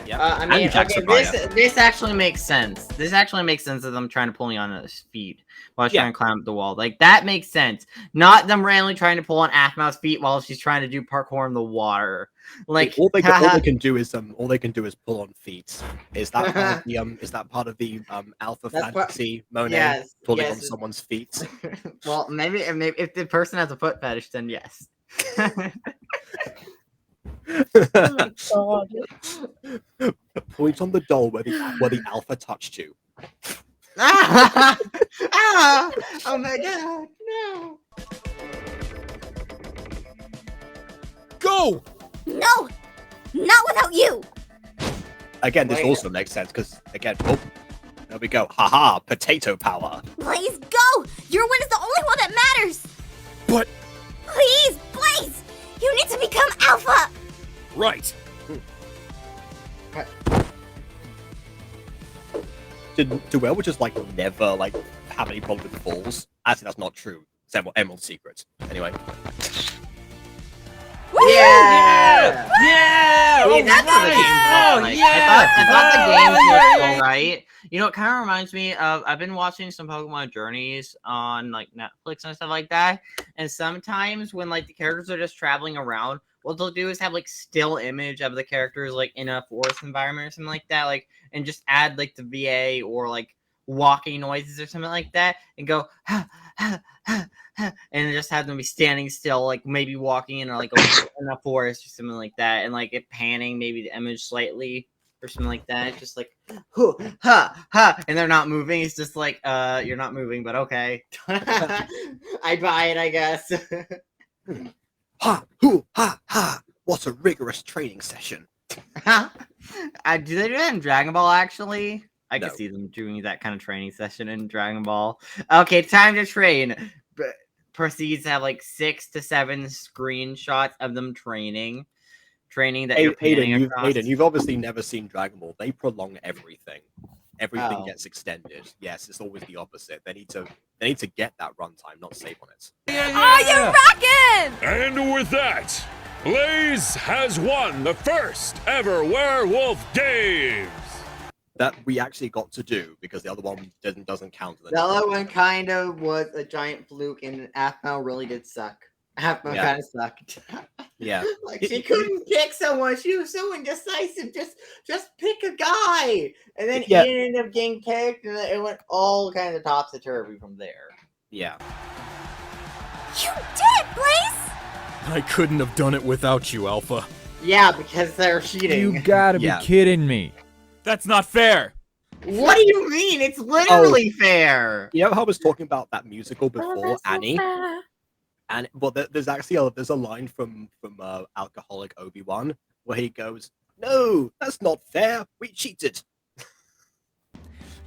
Yeah. I mean, okay, this actually makes sense. This actually makes sense of them trying to pull me on his feet while she's trying to climb up the wall. Like, that makes sense. Not them randomly trying to pull on Aphmau's feet while she's trying to do parkour in the water. Like, all they can do is pull on feet. Is that part of the alpha fantasy, Monet? Yes, pulling on someone's feet. Well, maybe if the person has a foot fetish, then yes. Oh my god. Point on the doll where the alpha touched you. Ah! Oh my god, no. Go! No! Not without you! Again, this also makes sense because, again, there we go. Haha, potato power. Blaze, go! Your win is the only one that matters! But... Please, Blaze! You need to become Alpha! Right. Duel would just never have any problem with falls. Actually, that's not true. It's Emerald's secret. Anyway. Yeah! Yeah! See, that's what the game was like. I thought the game was alright. You know, it kind of reminds me of, I've been watching some Pokemon Journeys on Netflix and stuff like that, and sometimes when the characters are just traveling around, what they'll do is have still image of the characters in a forest environment or something like that, and just add the VA or walking noises or something like that, and go ha ha ha ha, and just have them be standing still, maybe walking in in a forest or something like that, and it panning maybe the image slightly or something like that, just hoo, ha ha, and they're not moving. It's just you're not moving, but okay. I'd buy it, I guess. Ha, hoo, ha, ha. What a rigorous training session. Do they do that in Dragon Ball, actually? I No. could see them doing that kind of training session in Dragon Ball. Okay, time to train. Proceeds to have 6 to 7 screenshots of them training that you're panning across. Aiden, you've obviously never seen Dragon Ball. They prolong everything. Everything Oh. gets extended. Yes, it's always the opposite. They need to get that runtime, not save on it. Oh, you're rocking! And with that, Blaze has won the first ever Werewolf Games. That we actually got to do because the other one doesn't count. The other one kind of was a giant fluke, and Aphmau really did suck. Aphmau Yeah. kind of sucked. Yeah. She couldn't pick someone. She was so indecisive. Just pick a guy. And then Yeah. Ian ended up getting picked, and it went all kind of topsy-turvy from there. Yeah. You did it, Blaze! I couldn't have done it without you, Alpha. Yeah, because they're cheating. You gotta be Yeah. kidding me. That's not fair. What do you mean? It's literally fair. You know how I was talking about that musical before, that's not Annie? fair. And well, there's actually there's a line from Alcoholic Obi-Wan where he goes, "No, that's not fair. We cheated."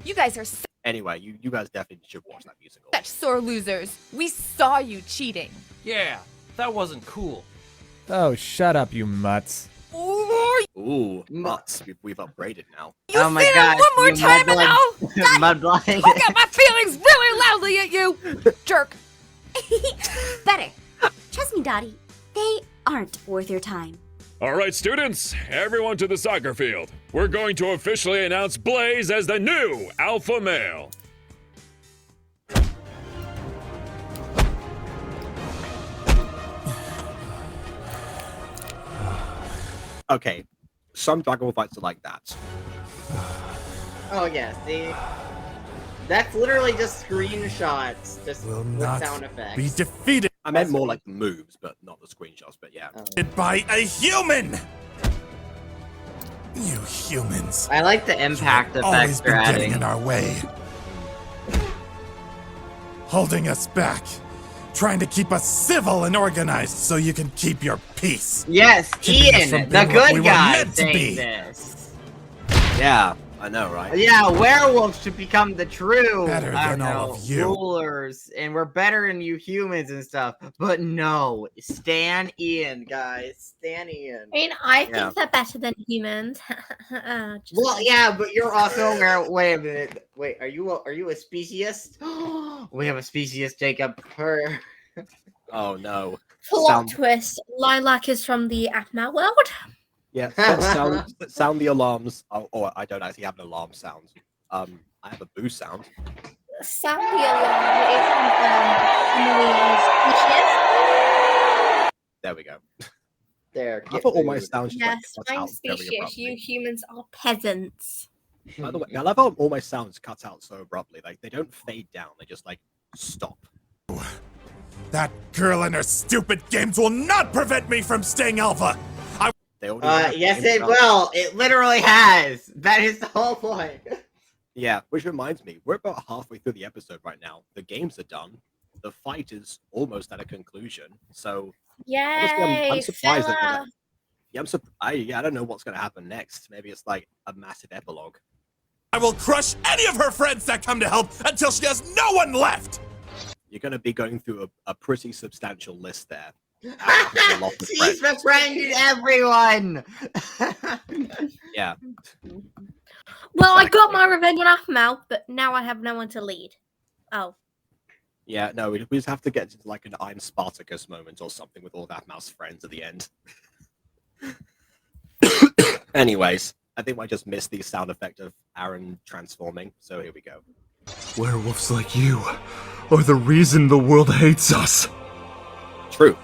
You guys are Anyway, you guys definitely should watch that musical. such sore losers. We saw you cheating. Yeah, that wasn't cool. Oh, shut up, you mutts. Ooh, nuts. We've upgraded now. You Oh my say God, that one more you time and I'll Mudblood. poke out my feelings really loudly at you, jerk. Better. Trust me, Dottie. They aren't worth your time. All right, students, everyone to the soccer field. We're going to officially announce Blaze as the new alpha male. Okay, some Dragon Ball fights are like that. Oh yeah, see? That's literally just screenshots, just Will with not sound effects. be defeated I meant more like the moves, but not the screenshots. But yeah. by a human. You humans. I like the impact You've always effects been they're getting adding. in our way, holding us back, trying to keep us civil and organized so you can keep your peace. Yes, Keeping us Ian, from the being what we good were guy, meant to saying be. this. Yeah, I know, right? Yeah, werewolves should become the true Better than all of you. rulers, and we're better than you humans and stuff. But no, Stan Ian, guys, Stan Ian. I mean, I think Yeah. they're better than humans. Just Well, like- yeah, but you're also aware. Wait a minute. Wait, are you a speciesist? We have a speciesist, Jacob. Her. Oh no. Plot twist: Lilac is from the Atma world. Yeah, sound the alarms. Oh, I don't actually have an alarm sound. I have a boo sound. Sound the alarm is from Emily's There we go. There. I thought all my sounds just Yes, like cut I'm out very species. abruptly. You humans are peasants. By the way, I love how all my sounds cut out so abruptly. Like they don't fade down; they just like stop. That girl and her stupid games will not prevent me from staying alpha. They already have Yes, games it out. will. It literally has. That is the whole point. Yeah, which reminds me, we're about halfway through the episode right now. The games are done. The fight is almost at a conclusion. So honestly, I'm Yay, surprised that. fella. Yeah, I don't know what's gonna happen next. Maybe it's like a massive epilogue. I will crush any of her friends that come to help until she has no one left. You're gonna be going through a pretty substantial list there. A lot of She's friends. befriended everyone. Yeah. Well, I got my revenge on Aphmau, but now I have no one to lead. Oh. Yeah, no, we just have to get to like an I'm Spartacus moment or something with all that mouse friends at the end. Anyways, I think I just missed the sound effect of Aaron transforming, so here we go. Werewolves like you are the reason the world hates us. True.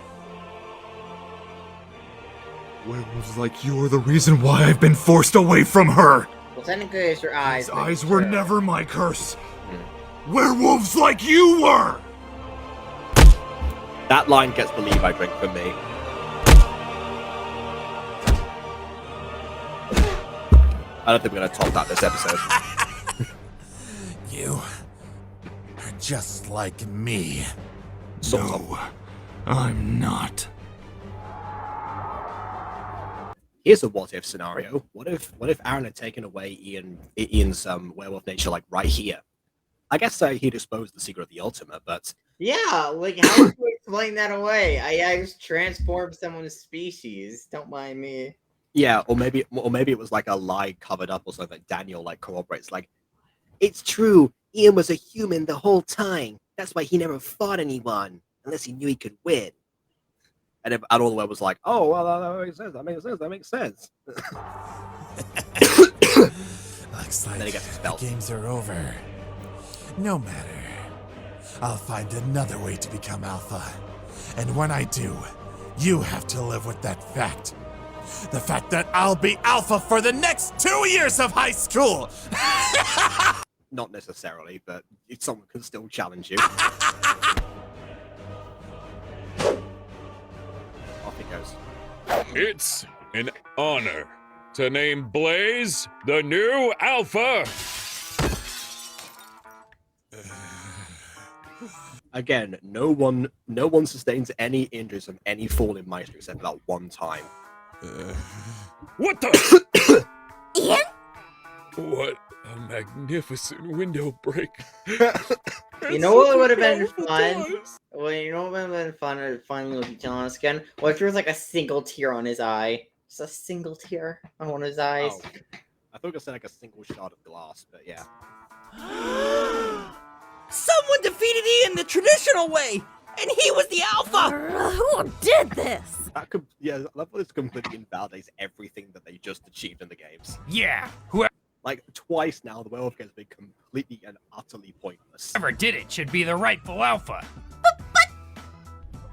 Werewolves like you are the reason why I've been forced away from her. Well, technically, it's your eyes. His eyes were never my curse. Werewolves like you were. That line gets the Levi drink from me. I don't think we're gonna top that this episode. You are just like me. No, I'm not. Here's a what if scenario. What if Aaron had taken away Ian's werewolf nature like right here? I guess he'd exposed the secret of the Ultima, but Yeah, like how would you explain that away? I just transformed someone's species. Don't mind me. yeah, or maybe it was like a lie covered up or something that Daniel like corroborates. Like, it's true, Ian was a human the whole time. That's why he never fought anyone unless he knew he could win. And all the way was like, oh well, that makes sense. That makes sense. Looks like then he gets the expelled. games are over. No matter. I'll find another way to become alpha. And when I do, you have to live with that fact. The fact that I'll be alpha for the next 2 years of high school. Not necessarily, but someone can still challenge you. Off he goes. It's an honor. to name Blaze the new Alpha. Again, no one sustains any injuries from any fall in MyStreet except for that one time. What the? Ian? What a magnificent window break. You know what would have been fun? Well, you know what would have been fun to finally look at on skin? What if there was like a single tear on his eye? Just a single tear on one of his eyes. Oh, I thought I said like a single shot of glass, but yeah. Someone defeated Ian the traditional way, and he was the Alpha. Who did this? That could, yeah, that was completely invalidates everything that they just achieved in the games. Yeah, Like twice now, the werewolf game has been completely and utterly pointless. whoever did it should be the rightful Alpha.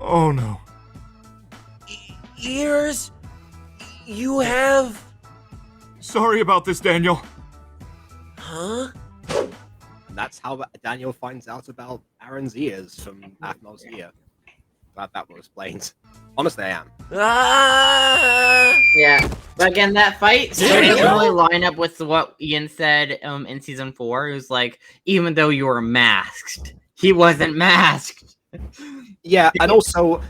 Oh no. Ears, you have... Sorry about this, Daniel. Huh? And that's how Daniel finds out about Aaron's ears from Athmel's ear. Glad that was explained. Honestly, I am. Yeah, but again, that fight didn't really line up with what Ian said in season 4. It was like, even though you were masked, he wasn't masked. Yeah, and also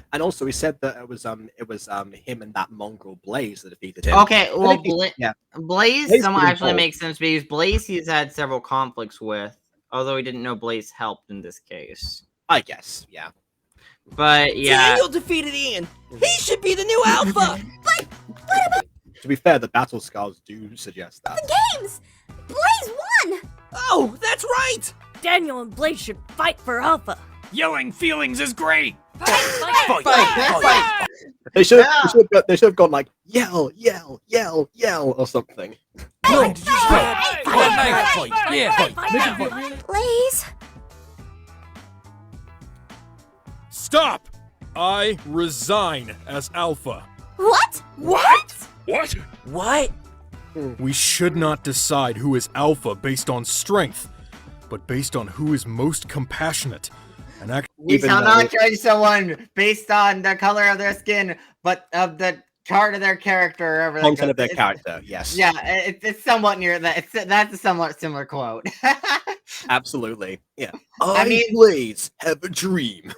he said that it was him and that mongrel Blaze that defeated him. Okay, well, yeah. Blaze somewhat actually makes sense because Blaze he's had several conflicts with, although he didn't know Blaze helped in this case. I guess, yeah. But yeah, Daniel defeated Ian. He should be the new Alpha. To be fair, the battle scars do suggest that. The games! Blaze won! Oh, that's right! Daniel and Blaze should fight for Alpha. Yelling feelings is great. Fight! They should have gone like yell, yell, yell, yell, or something. No, Fight. Yeah. Blaze? Stop! I resign as Alpha. What? What? What? We should not decide who is Alpha based on strength, but based on who is most compassionate. And we shall not judge someone based on the color of their skin, but of the chart of their character. Or content of their character, yes. Yeah, it's somewhat near that. That's a somewhat similar quote. Absolutely, yeah. I mean, Blaze have a dream.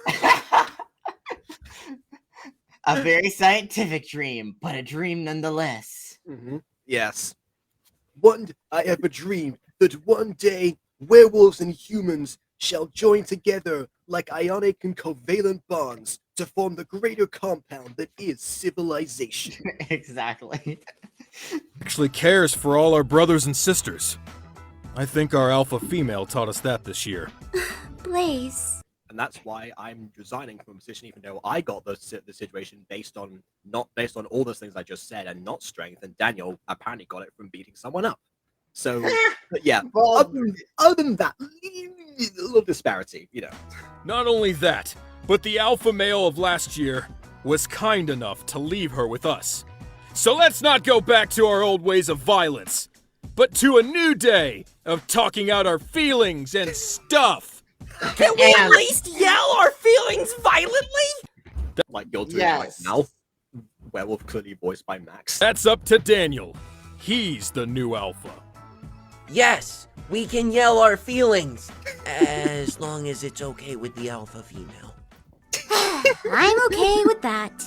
A very scientific dream, but a dream nonetheless. Mm-hmm. Yes. I have a dream that one day werewolves and humans shall join together like ionic and covalent bonds to form the greater compound that is civilization. Exactly. actually cares for all our brothers and sisters. I think our alpha female taught us that this year. Blaze. And that's why I'm resigning from a position, even though I got the situation not based on all those things I just said and not strength, and Daniel apparently got it from beating someone up. So, but yeah, other than that, a little disparity, you know. Not only that, but the alpha male of last year was kind enough to leave her with us. So let's not go back to our old ways of violence, but to a new day of talking out our feelings and stuff. Can we at least yell our feelings violently? Like you're doing right now. Werewolf clearly voiced by Max. That's up to Daniel. He's the new alpha. Yes, we can yell our feelings, as long as it's okay with the alpha female. I'm okay with that.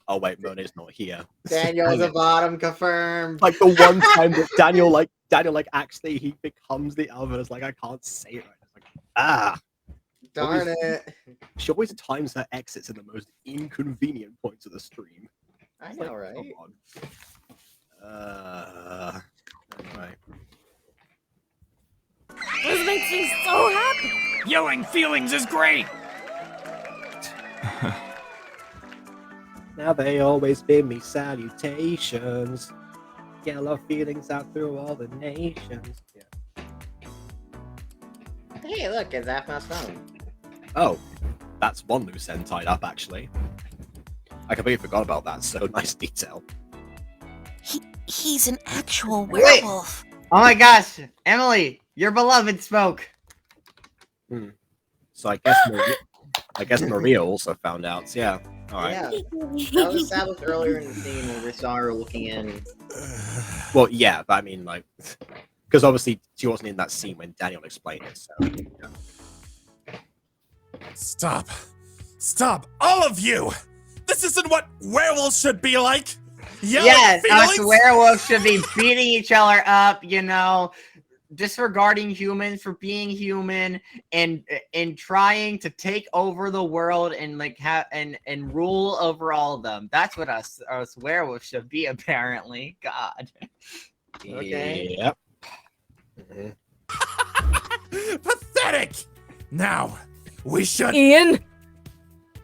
Oh wait, Monet's not here. Daniel's a bottom confirmed. Like the one time that Daniel actually he becomes the alpha, and it's like I can't say it right. It's like darn it. She always times her exits in the most inconvenient points of the stream. I know, right? Come on. Anyway. This makes me so happy. Yelling feelings is great. Now they always bid me salutations. Yell our feelings out through all the nations. Yeah. Hey, look, it's Aphma's phone. Oh, that's one loose end tied up, actually. I completely forgot about that, so nice detail. He's an actual werewolf. Wait. Oh my gosh, Emily, your beloved spoke. So I guess Maria also found out, yeah. All right. Yeah, that was established earlier in the scene when we saw her looking in. Well, yeah, but I mean, like, because obviously she wasn't in that scene when Daniel explained it. So. Yeah. Stop. Stop, all of you! This isn't what werewolves should be like! Yelling Yes, us feelings? werewolves should be beating each other up, you know, disregarding humans for being human, and trying to take over the world and like and rule over all of them. That's what us werewolves should be, apparently. God. Okay. Yep. Pathetic! Now, we should... Ian?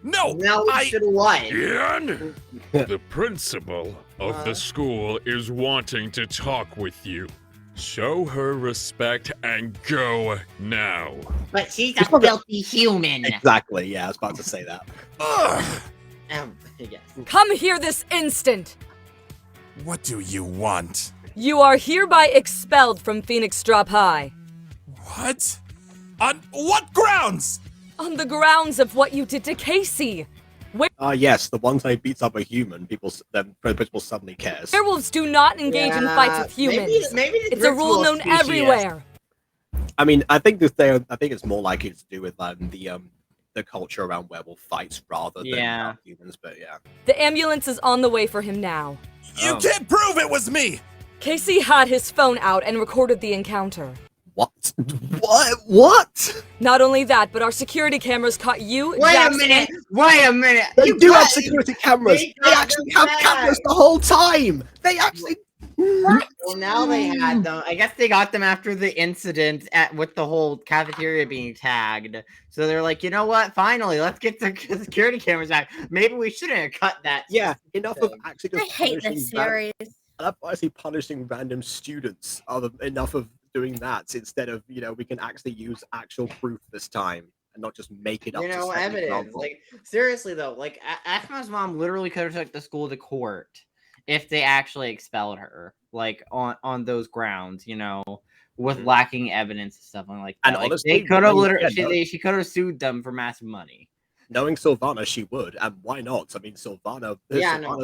No! Now we should what? Ian? The principal of the school is wanting to talk with you. Show her respect and go now. But she's a filthy human. Exactly, yeah, I was about to say that. Yes. Come here this instant! What do you want? You are hereby expelled from Phoenix Drop High. What? On what grounds? On the grounds of what you did to Casey. Yes, the one time he beats up a human, then the principal suddenly cares. Werewolves do not engage in fights with humans. Maybe it's a rule known everywhere. I mean, I think it's more likely to do with the culture around werewolf fights rather than around humans. But yeah, the ambulance is on the way for him now. You can't prove it was me. Casey had his phone out and recorded the encounter. What? What? Not only that, but our security cameras caught you. Wait Jackson, a minute! They do have security cameras. They actually have cameras the whole time. They actually. Well, now they had them. I guess they got them after the incident with the whole cafeteria being tagged. So they're like, you know what? Finally, let's get the security cameras back. Maybe we shouldn't have cut that. Yeah, enough of actually just. I hate this series. Enough of actually punishing random students. Enough of doing that instead of, we can actually use actual proof this time and not just make it up. Evidence. Like, seriously though, like Ashma's mom literally could have took the school to court if they actually expelled her, like on those grounds, with lacking evidence and stuff like that. And like, honestly, they could have she could have sued them for massive money. Knowing Sylvana, she would, and why not? I mean, Sylvana's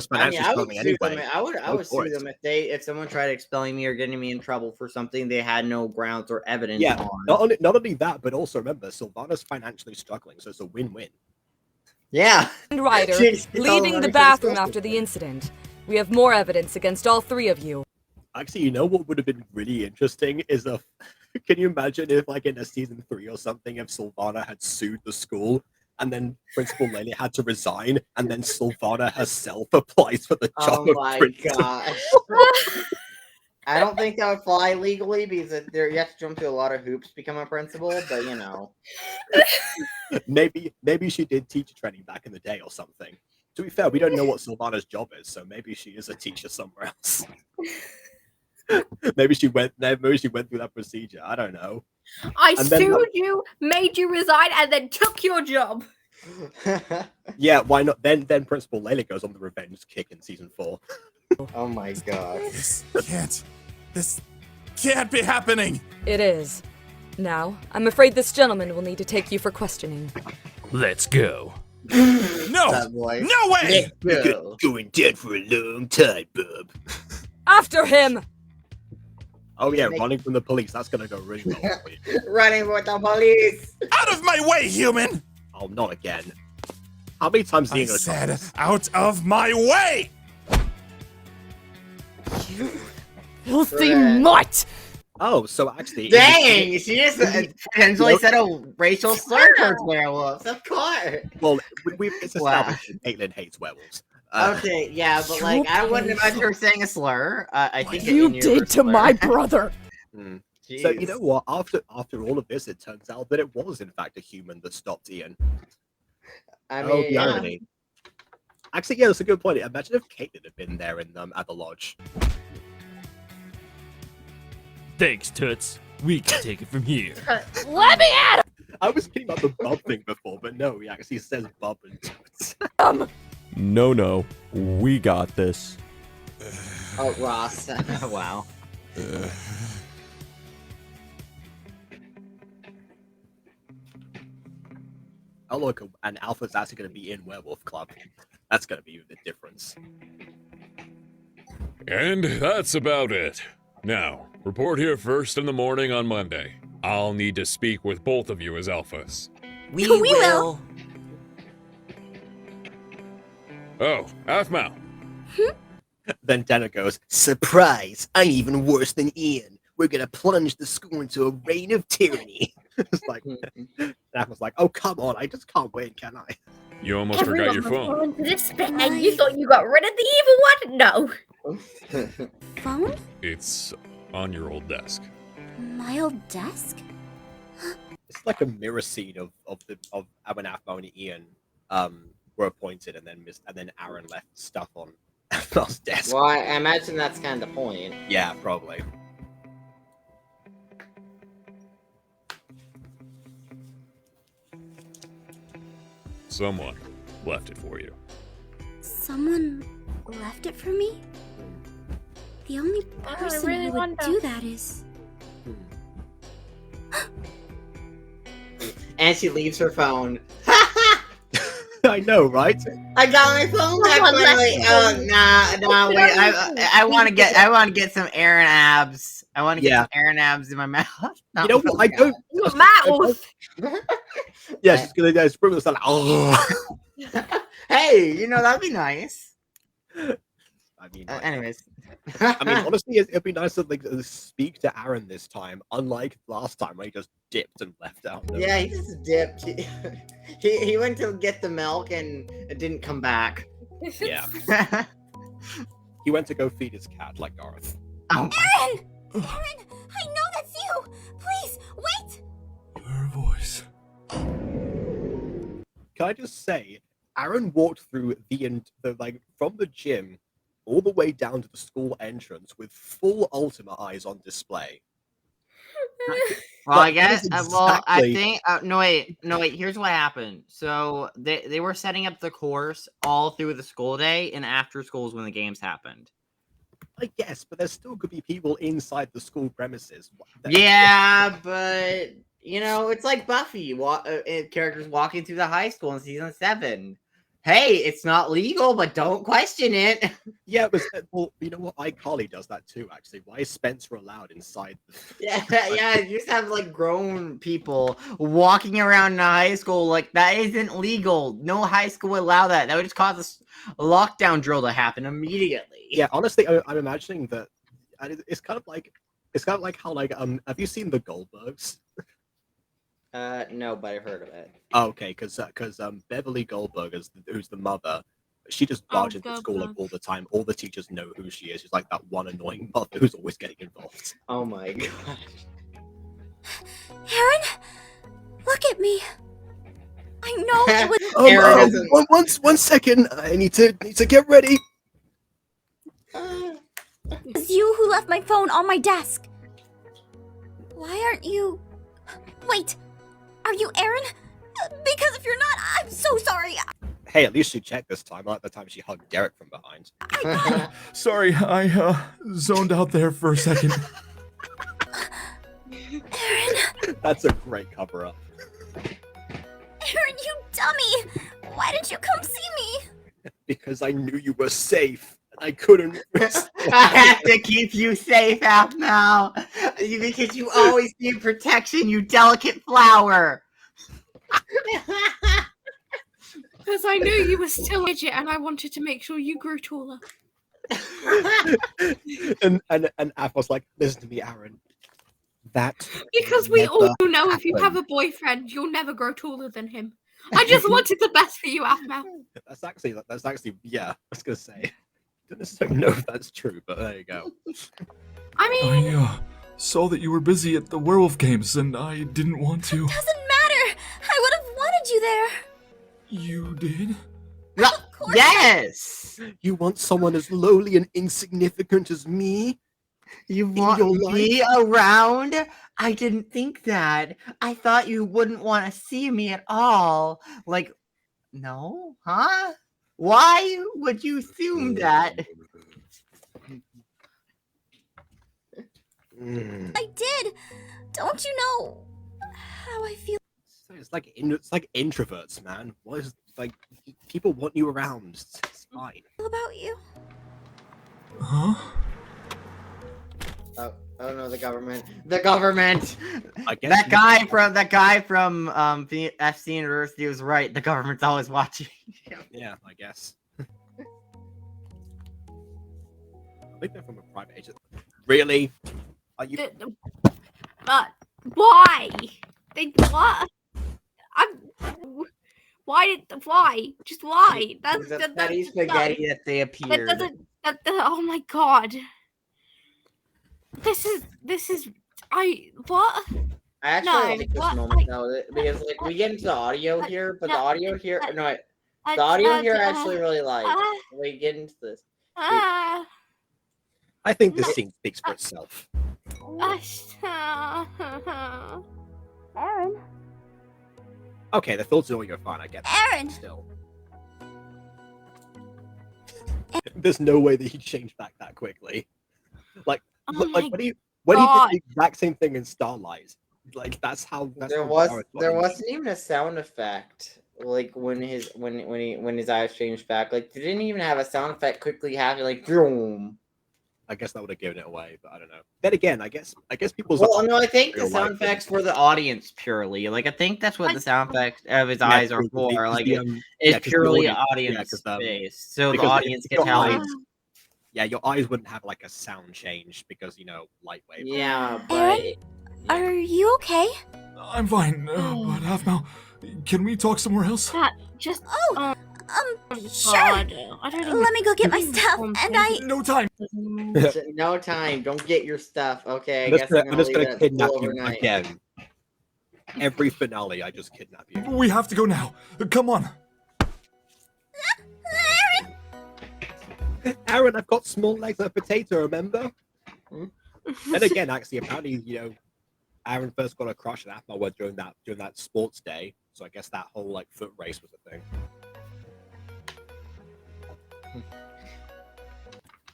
financially struggling anyway. I would sue them if someone tried expelling me or getting me in trouble for something they had no grounds or evidence on. Not only that, but also remember, Sylvana's financially struggling, so it's a win-win. Yeah. And Ryder leaving the bathroom after the incident. We have more evidence against all three of you. Actually, what would have been really interesting is can you imagine if, like, in a season 3 or something, if Sylvana had sued the school? And then Principal Lily had to resign, and then Sylvana herself applies for the job of principal. Gosh. I don't think that would fly legally because you have to jump through a lot of hoops to become a principal, but Maybe she did teacher training back in the day or something. To be fair, we don't know what Sylvana's job is, so maybe she is a teacher somewhere else. maybe she went through that procedure. I don't know. I sued you, made you resign, and then took your job. Yeah, why not? Then Principal Layla goes on the revenge kick in season 4. Oh my god. This can't be happening. It is. Now, I'm afraid this gentleman will need to take you for questioning. Let's go. No! No way! You've been going dead for a long time, bub. After him! Oh yeah, running from the police. That's gonna go really well for you. Running with the police! Out of my way, human! Oh, not again. How many times I said, out of my way! You filthy mutt! Oh, so actually... Dang! She just potentially said a racial slur towards werewolves. Of course! Well, it's established that Caitlin hates werewolves. Okay, yeah, but like, I wouldn't imagine her saying a slur. I think you did to my brother! So you know what? After all of this, it turns out that it was in fact a human that stopped Ian. I mean, the irony. Actually, yeah, that's a good point. Imagine if Caitlin had been there at the lodge. Thanks, Toots. We can take it from here. Let me at him! I was kidding about the bub thing before, but no, he actually says bub and Toots. No, we got this. Oh, Ross. Wow. oh look, and Alpha's actually going to be in Werewolf Club. That's going to be the difference. And that's about it. Now, report here first in the morning on Monday. I'll need to speak with both of you as alphas. We will. Oh, Aphmau. Then Dana goes, surprise, I'm even worse than Ian. We're gonna plunge the school into a reign of tyranny. It's like, Aphmau's like, oh, come on, I just can't wait, can I? You almost forgot your phone. To this bit, and you thought you got rid of the evil one? No. Phone? It's on your old desk. My old desk? It's like a mirror scene of when Aphmau and Ian were appointed, and then Aaron left stuff on Aphmau's desk. Well, I imagine that's kind of the point. Yeah, probably. Someone left it for you. Someone left it for me? The only person who would do that is... And she leaves her phone. I know, right? I got my phone back finally. Oh, wait. I want to get some Aaron abs. I want to get some Aaron abs in my mouth. You know what? I don't. Your mouth. Yeah, she's gonna sprinkle this on. Oh. Hey, that'd be nice. I mean, anyways. I mean, honestly, it'd be nice to speak to Aaron this time, unlike last time where he just dipped and left out. Yeah, he just dipped. He went to get the milk and it didn't come back. Yeah. He went to go feed his cat like Garth. Oh. Aaron! Aaron! I know that's you! Please, wait! Her voice. Can I just say, Aaron walked through from the gym all the way down to the school entrance with full Ultima eyes on display. Well, I guess. Well, I think. No wait. Here's what happened. So they were setting up the course all through the school day, and after school is when the games happened. I guess, but there still could be people inside the school premises. Yeah, but it's like Buffy characters walking through the high school in season 7. Hey, it's not legal, but don't question it. Yeah, but you know what? iCarly does that too. Actually, why is Spencer allowed inside? Yeah. You just have grown people walking around in a high school that isn't legal. No high school would allow that. That would just cause a lockdown drill to happen immediately. Yeah, honestly, I'm imagining that it's kind of like how have you seen the Goldbergs? No, but I've heard of it. Oh, okay, because Beverly Goldberg who's the mother, she just barges into school all the time. All the teachers know who she is. She's like that one annoying mother who's always getting involved. Oh my gosh. Aaron, look at me. I know it was. One second. I need to get ready. It's you who left my phone on my desk. Why aren't you? Wait. Are you Aaron? Because if you're not, I'm so sorry. Hey, at least she checked this time. Like the time she hugged Derek from behind. Sorry, I zoned out there for a second. Aaron. That's a great cover-up. Aaron, you dummy! Why didn't you come see me? Because I knew you were safe. I couldn't. I have to keep you safe, Aphmau, because you always need protection, you delicate flower. Because I knew you were still a midget, and I wanted to make sure you grew taller. and Aph was like, "Listen to me, Aaron. That because we all know if you have a boyfriend, you'll never grow taller than him. I just wanted the best for you, Aphmau. That's actually yeah. I was gonna say. I don't necessarily know if that's true, but there you go. I mean, I saw that you were busy at the werewolf games, and I didn't want to. It doesn't matter. I would have wanted you there. You did? No, yes. You want someone as lowly and insignificant as me? You want me around? I didn't think that. I thought you wouldn't want to see me at all. No? Huh? Why would you assume that? I did. Don't you know how I feel? It's like introverts, man. What is like people want you around. It's fine. What about you? Huh? Oh no, the government. The government! I guess that guy from FC University was right. The government's always watching. Yeah, I guess. I think they're from a private agent. Really? Are you? But why? What? Why? Just why? That's spaghetti that they appeared. That doesn't. Oh my god. This is. What? I actually like this moment though, because like we get into the audio here, but the audio here, the audio here I actually really like. We get into this. I think this scene speaks for itself. Aaron. Okay, the thoughts are all you're fine. I get that. Aaron. Still, there's no way that he changed back that quickly. Like when he did the exact same thing in Starlight. Like that's how. There wasn't even a sound effect. Like when his eyes changed back. Like they didn't even have a sound effect quickly happen. Like boom. I guess that would have given it away, but I don't know. Then again, I guess people's. Well, no, I think the sound effects for the audience purely. Like I think that's what the sound effects of his eyes are for. Like it's purely audience based, so the audience can tell. Yeah, your eyes wouldn't have like a sound change because light wave. Yeah, but are you okay? I'm fine, but Halfmouth, can we talk somewhere else? Just sure. Let me go get my stuff, and No time. No time. Don't get your stuff. Okay, I'm just gonna kidnap you again. Every finale, I just kidnap you. We have to go now. Come on. Aaron, I've got small legs like a potato, remember? And again, actually, apparently, Aaron first got a crush on Aphmau during that sports day, so I guess that whole foot race was a thing.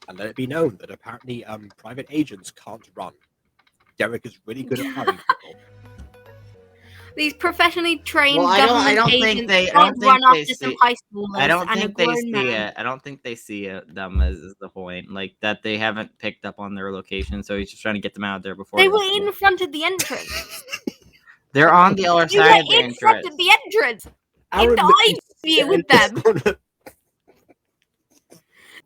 And let it be known that apparently private agents can't run. Derek is really good at hiring people. These professionally trained I don't think they see man. it. I don't think they see it. Them is the point. Like that they haven't picked up on their location, so he's just trying to get them out there before They were in front of the entrance. They're on the other side of the entrance. In front of the entrance. In the eye view with them.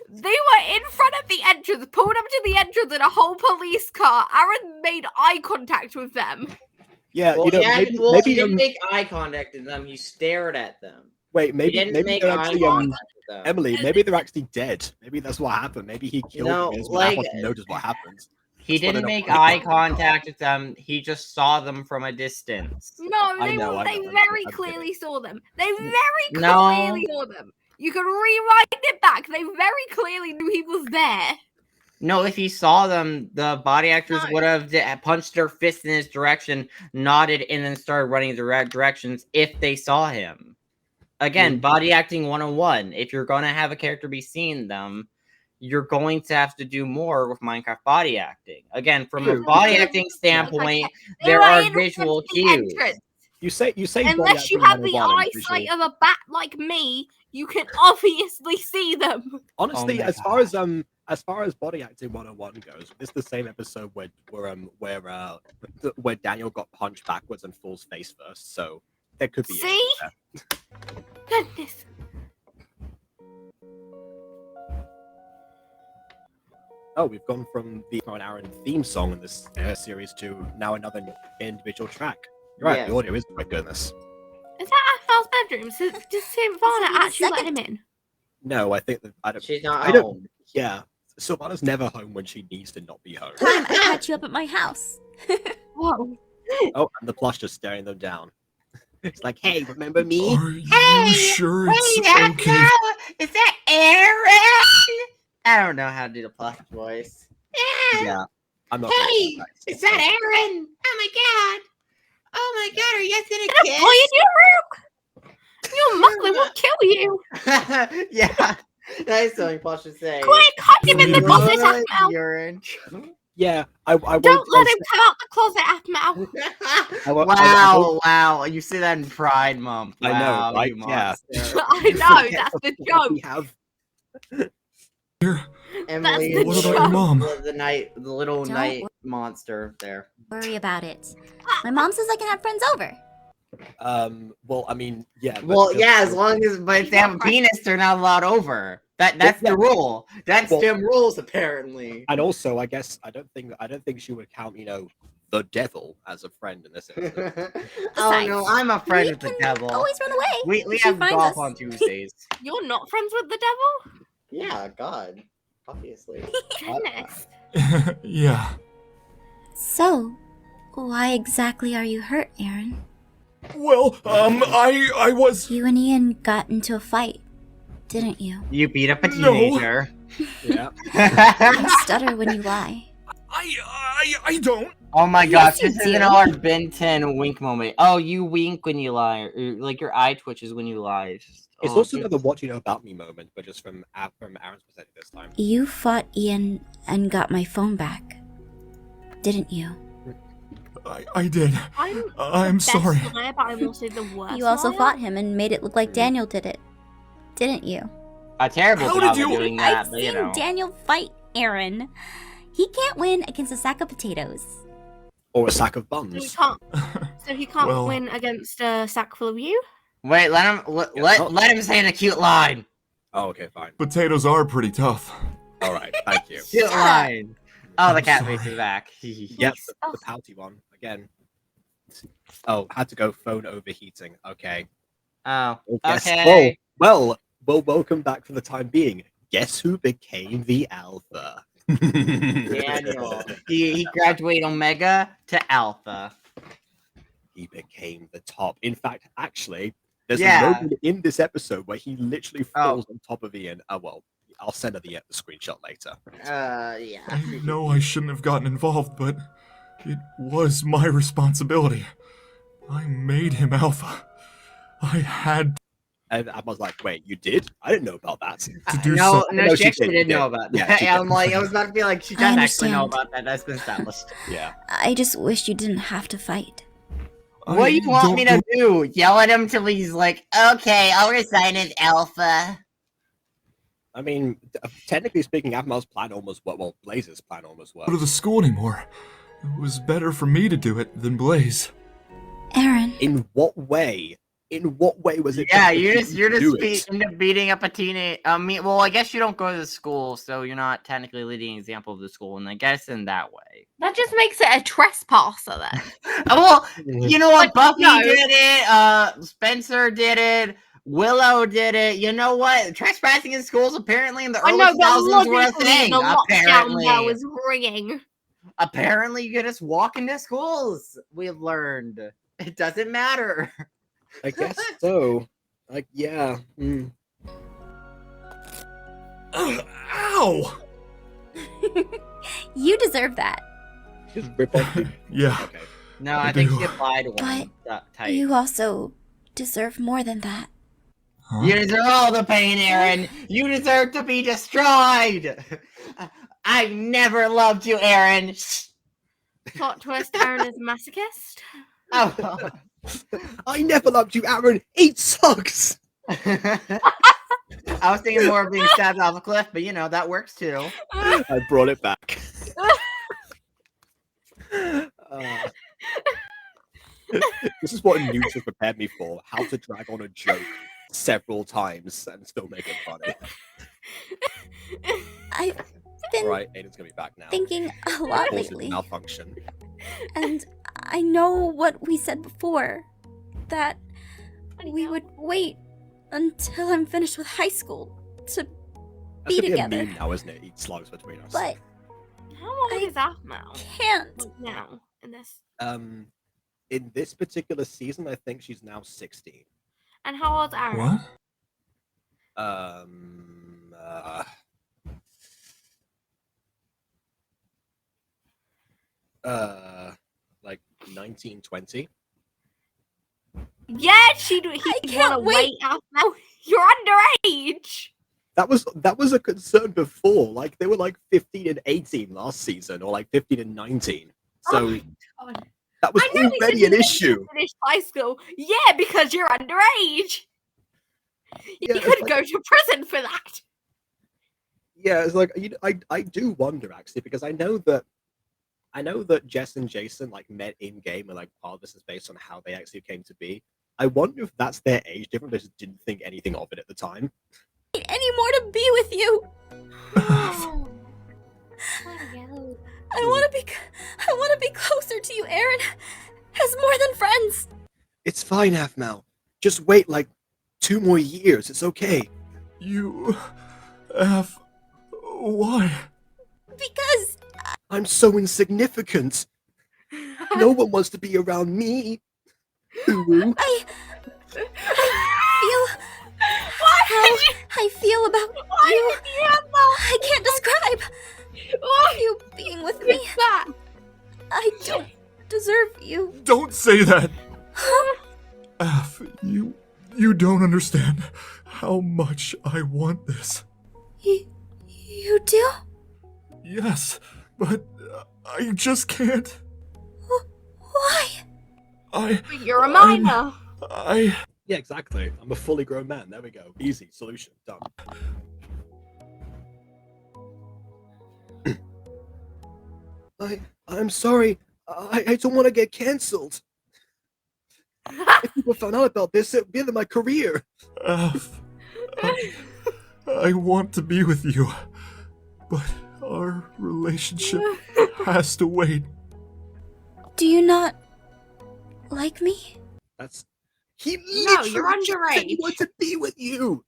They were in front of the entrance, pulled up to the entrance in a whole police car. Aaron made eye contact with them. Yeah, maybe maybe he didn't make eye contact with them. He stared at them. Wait, maybe they're actually with them. Emily. Maybe they're actually dead. Maybe that's what happened. Maybe he killed them without notice what happened. He didn't make eye contact with them. He just saw them from a distance. No, they very clearly saw them. They very clearly saw them. You can rewind it back. They very clearly knew he was there. No, if he saw them, the body actors would have punched their fist in his direction, nodded, and then started running the right directions if they saw him. Again, body acting 101. If you're going to have a character be seeing them, you're going to have to do more with Minecraft body acting. Again, from a body acting standpoint, there are visual cues. You say unless you have the eyesight of a bat like me, you can obviously see them. Honestly, as far as body acting 101 goes, it's the same episode where Daniel got punched backwards and falls face first. So there could be. See? Goodness. Oh, we've gone from the Aaron theme song in this series to now another individual track. You're right, the audio is quite good in this. Is that Aphmau's bedroom? Does Sylvana actually let him in? No, I think that she's not home. Yeah, Sylvana's never home when she needs to not be home. Time I catch you up at my house. Whoa. Oh, and the plush just staring them down. It's like, hey, remember me? Are you sure it's okay? Is that Aaron? I don't know how to do the plush voice. Yeah, I'm not. Hey, is that Aaron? Oh my god! Oh my god, are you guys gonna kiss? Boy in your room! Your mother will kill you! Yeah, that is something Plush should say. Quick, hunt him in the closet, Aphmau! Urine. Yeah, I Don't let him come out the closet, Aphmau. Wow. You say that in Pride Month. I know, Wow, right? you Yeah. monster. I know, that's the joke. We have. Emily, That's the What about your mom? the little Don't night monster there. Worry about it. My mom says I can have friends over. Well, I mean, yeah. Well, yeah, as long as, but if they have a penis, they're not allowed over. That's the rule. That's them rules, apparently. And also, I guess I don't think she would count, the devil as a friend in this instance. Oh no, I'm a friend with the devil. Always run away. We if she have finds golf us. on Tuesdays. You're not friends with the devil? Yeah, God, obviously. Goodness. Yeah. So, why exactly are you hurt, Aaron? Well, I was. You and Ian got into a fight, didn't you? You beat up a teenager. Yeah. You stutter when you lie. I don't. Oh my Yes, gosh, you this isn't do. our Ben 10 wink moment. Oh, you wink when you lie, or like your eye twitches when you lie. It's also another "what do you know about me" moment, but just from Aaron's perspective this time. You fought Ian and got my phone back, didn't you? I did. I'm sorry. Liar, but I'm also the worst. You also liar. fought him and made it look like Daniel did it, didn't you? A terrible How job did of you- doing that, I've but seen Daniel fight Aaron. He can't win against a sack of potatoes. Or a sack of So he buns. can't. So he can't Well- win against a sack full of you. Wait, let him say the cute line. Oh, okay, fine. Potatoes are pretty tough. All right, thank you. Cute line. Oh, the I'm cat sorry. face is back. Yep, the pouty one again. Oh, had to go phone overheating. Okay. Oh, Well, guess- okay. Well, welcome back for the time being. Guess who became the alpha? Daniel. He graduated Omega to Alpha. He became the top. In fact, actually, there's Yeah. a moment in this episode where he literally falls on top of Ian. Oh well, I'll send her the screenshot later. Yeah. I know I shouldn't have gotten involved, but it was my responsibility. I made him alpha. I had And I was like, wait, you did? I didn't know about that. to do No, something. no, she actually did know about that. Yeah, she I'm did. like, I was about to be like, she I does actually know understand. about that. That's been established. Yeah. I just wish you didn't have to fight. What do you want me to do? Yell at him till he's like, okay, I'll resign as Alpha. I mean, technically speaking, Aphmau's plan almost worked. Well, Blaze's plan almost worked. Go to the school anymore. It was better for me to do it than Blaze. Aaron. In what way? In what way was it? Yeah, better you're for just you to do it? end up beating up a teenage. Well, I guess you don't go to the school, so you're not technically leading an example of the school, and I guess in that way. That just makes it a trespasser then. Well, you know what? But Buffy no. did it. Spencer did it. Willow did it. You know what? Trespassing in schools apparently in the I early know, but 2000s were a logically, thing. the lockdown Apparently, bell was ringing. apparently, you can just walk into schools. We've learned it doesn't matter. I guess so. Like, yeah. Mm. Ow! You deserve that. Just rip off the... Yeah. Okay. No, I I think do. she applied one. Tight. You also deserve more than that. You deserve all the pain, Aaron. You deserve to be destroyed. I never loved you, Aaron. Plot twist: Aaron is a masochist. Oh. I never loved you, Aaron. Eat sucks. I was thinking more of being stabbed off a cliff, but you know that works too. I brought it back. This is what Newt prepared me for: how to drag on a joke several times and still make it funny. I've been Right, Aiden's gonna be back now. thinking a lot Causes lately. malfunction. And I know what we said before, that we would wait until I'm finished with high school to That's be gonna be a together. meme now, isn't it? Eat slugs between us. But How old is Aphmau can't. now in this? In this particular season, I think she's now 16. And how old's Aaron? What? Like 19, 20. Yeah, he'd want to can't wait. Aphmau, you're underage. That was a concern before. Like they were like 15 and 18 last season, or like 15 and 19. So that was already an issue. Finished high school. Yeah, because you're underage. You could go to prison for that. Yeah, it's like I do wonder actually, because I know that Jess and Jason like met in game, and like part of this is based on how they actually came to be. I wonder if that's their age difference. They just didn't think anything of it at the time. Any more to be with you. I want to be closer to you, Aaron. As more than friends. It's fine, Half-Mal. Just wait like 2 more years. It's okay. You have... Why? Because... I'm so insignificant. No one wants to be around me. Uru. I feel... How I feel about you. I can't describe. You being with me. I don't deserve you. Don't say that! Af, you don't understand how much I want this. You do? Yes, but I just can't. Why? You're a minor. Yeah, exactly. I'm a fully grown man. There we go. Easy solution. Done. I'm sorry. I don't want to get cancelled. If people found out about this, it would be the end of my career. Af, I want to be with you, but our relationship has to wait. Do you not like me? That's... He No, you're underage. He wants to be with you.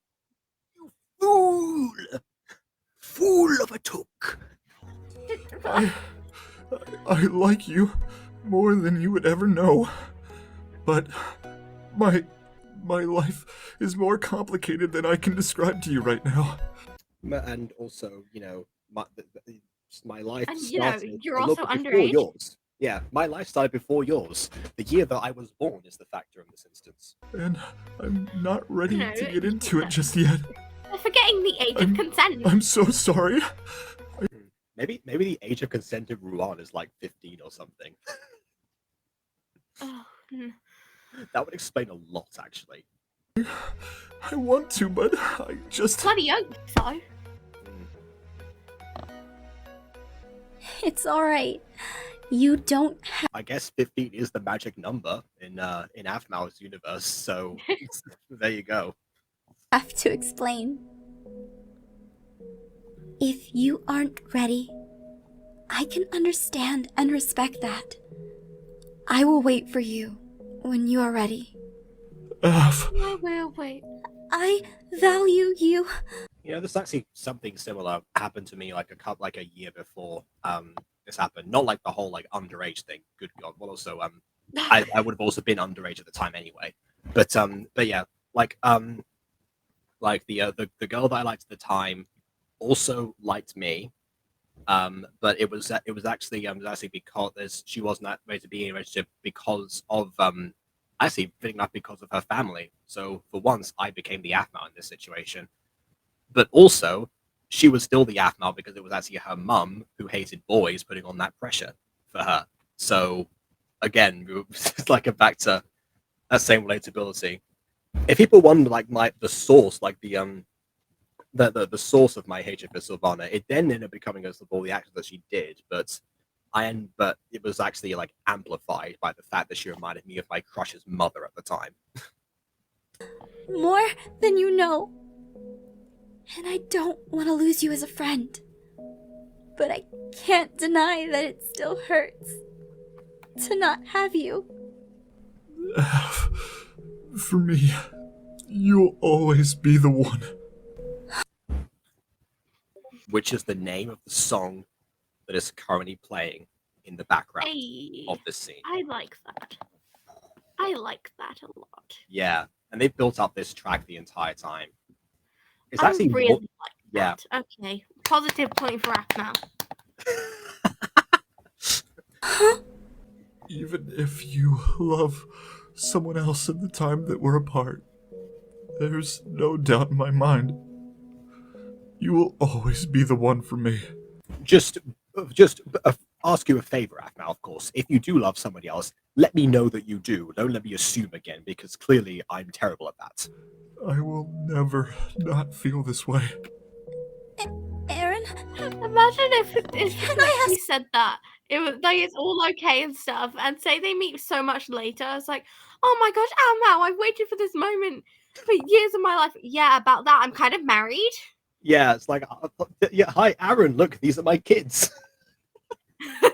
You fool! Fool of a took. I like you more than you would ever know, but my life is more complicated than I can describe to you right now. And also, you know, my life And, you know, started you're a also little bit before underage. yours. Yeah, my life started before yours. The year that I was born is the factor in this instance. And I'm not ready No, to get into it just yet. They're forgetting the age of consent. I'm so sorry. Maybe the age of consent in Ruan is like 15 or something. Oh, no. That would explain a lot, actually. I want to, but I just... Bloody hope so. It's alright. You don't have... I guess 15 is the magic number in Afmal's universe, so there you go. have to explain. If you aren't ready, I can understand and respect that. I will wait for you when you are ready. I will wait. I value you. You know, there's actually something similar happened to me like a year before this happened. Not like the whole like underage thing. Good God. Well, also I would have also been underage at the time anyway. But yeah, like the girl that I liked at the time also liked me. But it was actually because she wasn't ready to be in a relationship because of actually feeling like because of her family. So for once I became the Afmal in this situation. But also, she was still the Afmal because it was actually her mum who hated boys putting on that pressure for her. So, again, it's like back to that same relatability. If people wonder, like the source, like the source of my hatred for Sylvana, it then ended up becoming as all the actions that she did. But it was actually like amplified by the fact that she reminded me of my crush's mother at the time. More than you know. And I don't want to lose you as a friend. But I can't deny that it still hurts to not have you. For me, you'll always be the one. Which is the name of the song that is currently playing in the background of this scene. I like that. I like that a lot. Yeah, and they've built up this track the entire time. It's I actually really like yeah. that. Okay, positive point for Afmal. Even if you love someone else in the time that we're apart, there's no doubt in my mind You will always be the one for me. Just ask you a favor, Akmal, of course. If you do love somebody else, let me know that you do. Don't let me assume again, because clearly I'm terrible at that. I will never not feel this way. Aaron? Imagine if he said that. It was like it's all okay and stuff, and say they meet so much later. It's like, oh my gosh, Al, I've waited for this moment for years of my life. Yeah, about that. I'm kind of married. Yeah, it's like, yeah, hi, Aaron, look, these are my kids. Ask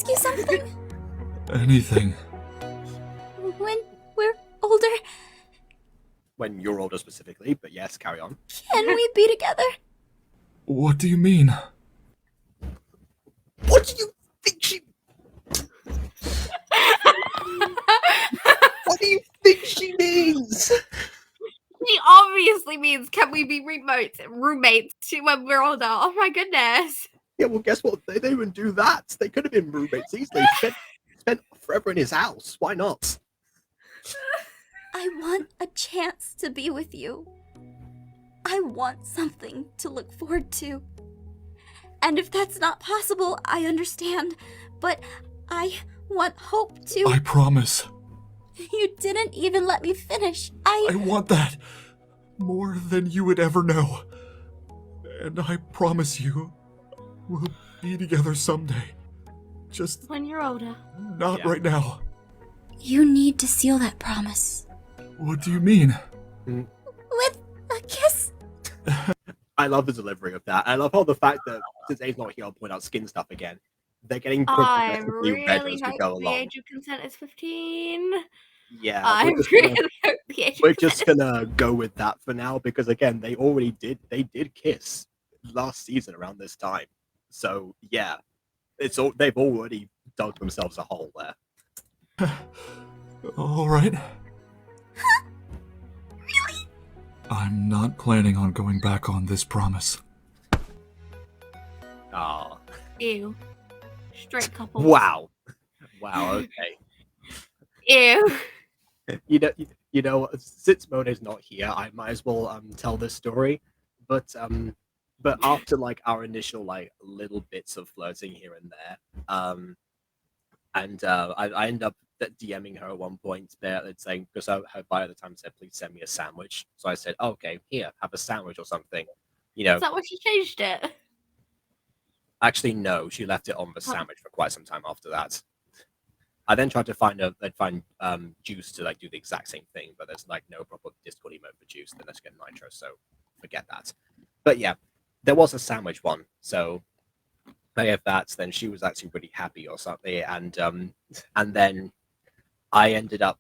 you something? Anything. When we're older, When you're older specifically, but yes, carry on. can we be together? What do you mean? What do you think she... What do you think she means? She obviously means, can we be roommates when we're older? Oh my goodness. Yeah, well, guess what? They didn't even do that. They could have been roommates easily. Spent forever in his house. Why not? I want a chance to be with you. I want something to look forward to. And if that's not possible, I understand. But I want hope to... I promise. You didn't even let me finish. I want that more than you would ever know. And I promise you, we'll be together someday. Just when you're older. Not right now. You need to seal that promise. What do you mean? With a kiss? I love the delivery of that. I love how the fact that, since Abe's not here, I'll point out skin stuff again. They're getting I progressively redder really as we hope go the along. age of consent is 15. Yeah, I we're just really gonna, hope the age of we're consent. just gonna go with that for now because again, they did kiss last season around this time. So yeah, they've already dug themselves a hole there. All right. Really? I'm not planning on going back on this promise. Ah. Ew. Straight couple. Wow. Wow. Okay. Ew. You know, since Monet's not here, I might as well tell this story. But after like our initial like little bits of flirting here and there, I end up DMing her at one point there and saying, because her bio at the time said, please send me a sandwich. So I said, okay, here, have a sandwich or something. You know. Is that what she changed it? Actually, no, she left it on the sandwich for quite some time after that. I then tried to find juice to like do the exact same thing, but there's like no proper Discord emote for juice. Then let's get nitro, so forget that. But yeah, there was a sandwich one, so I have that. Then she was actually pretty happy or something, and then I ended up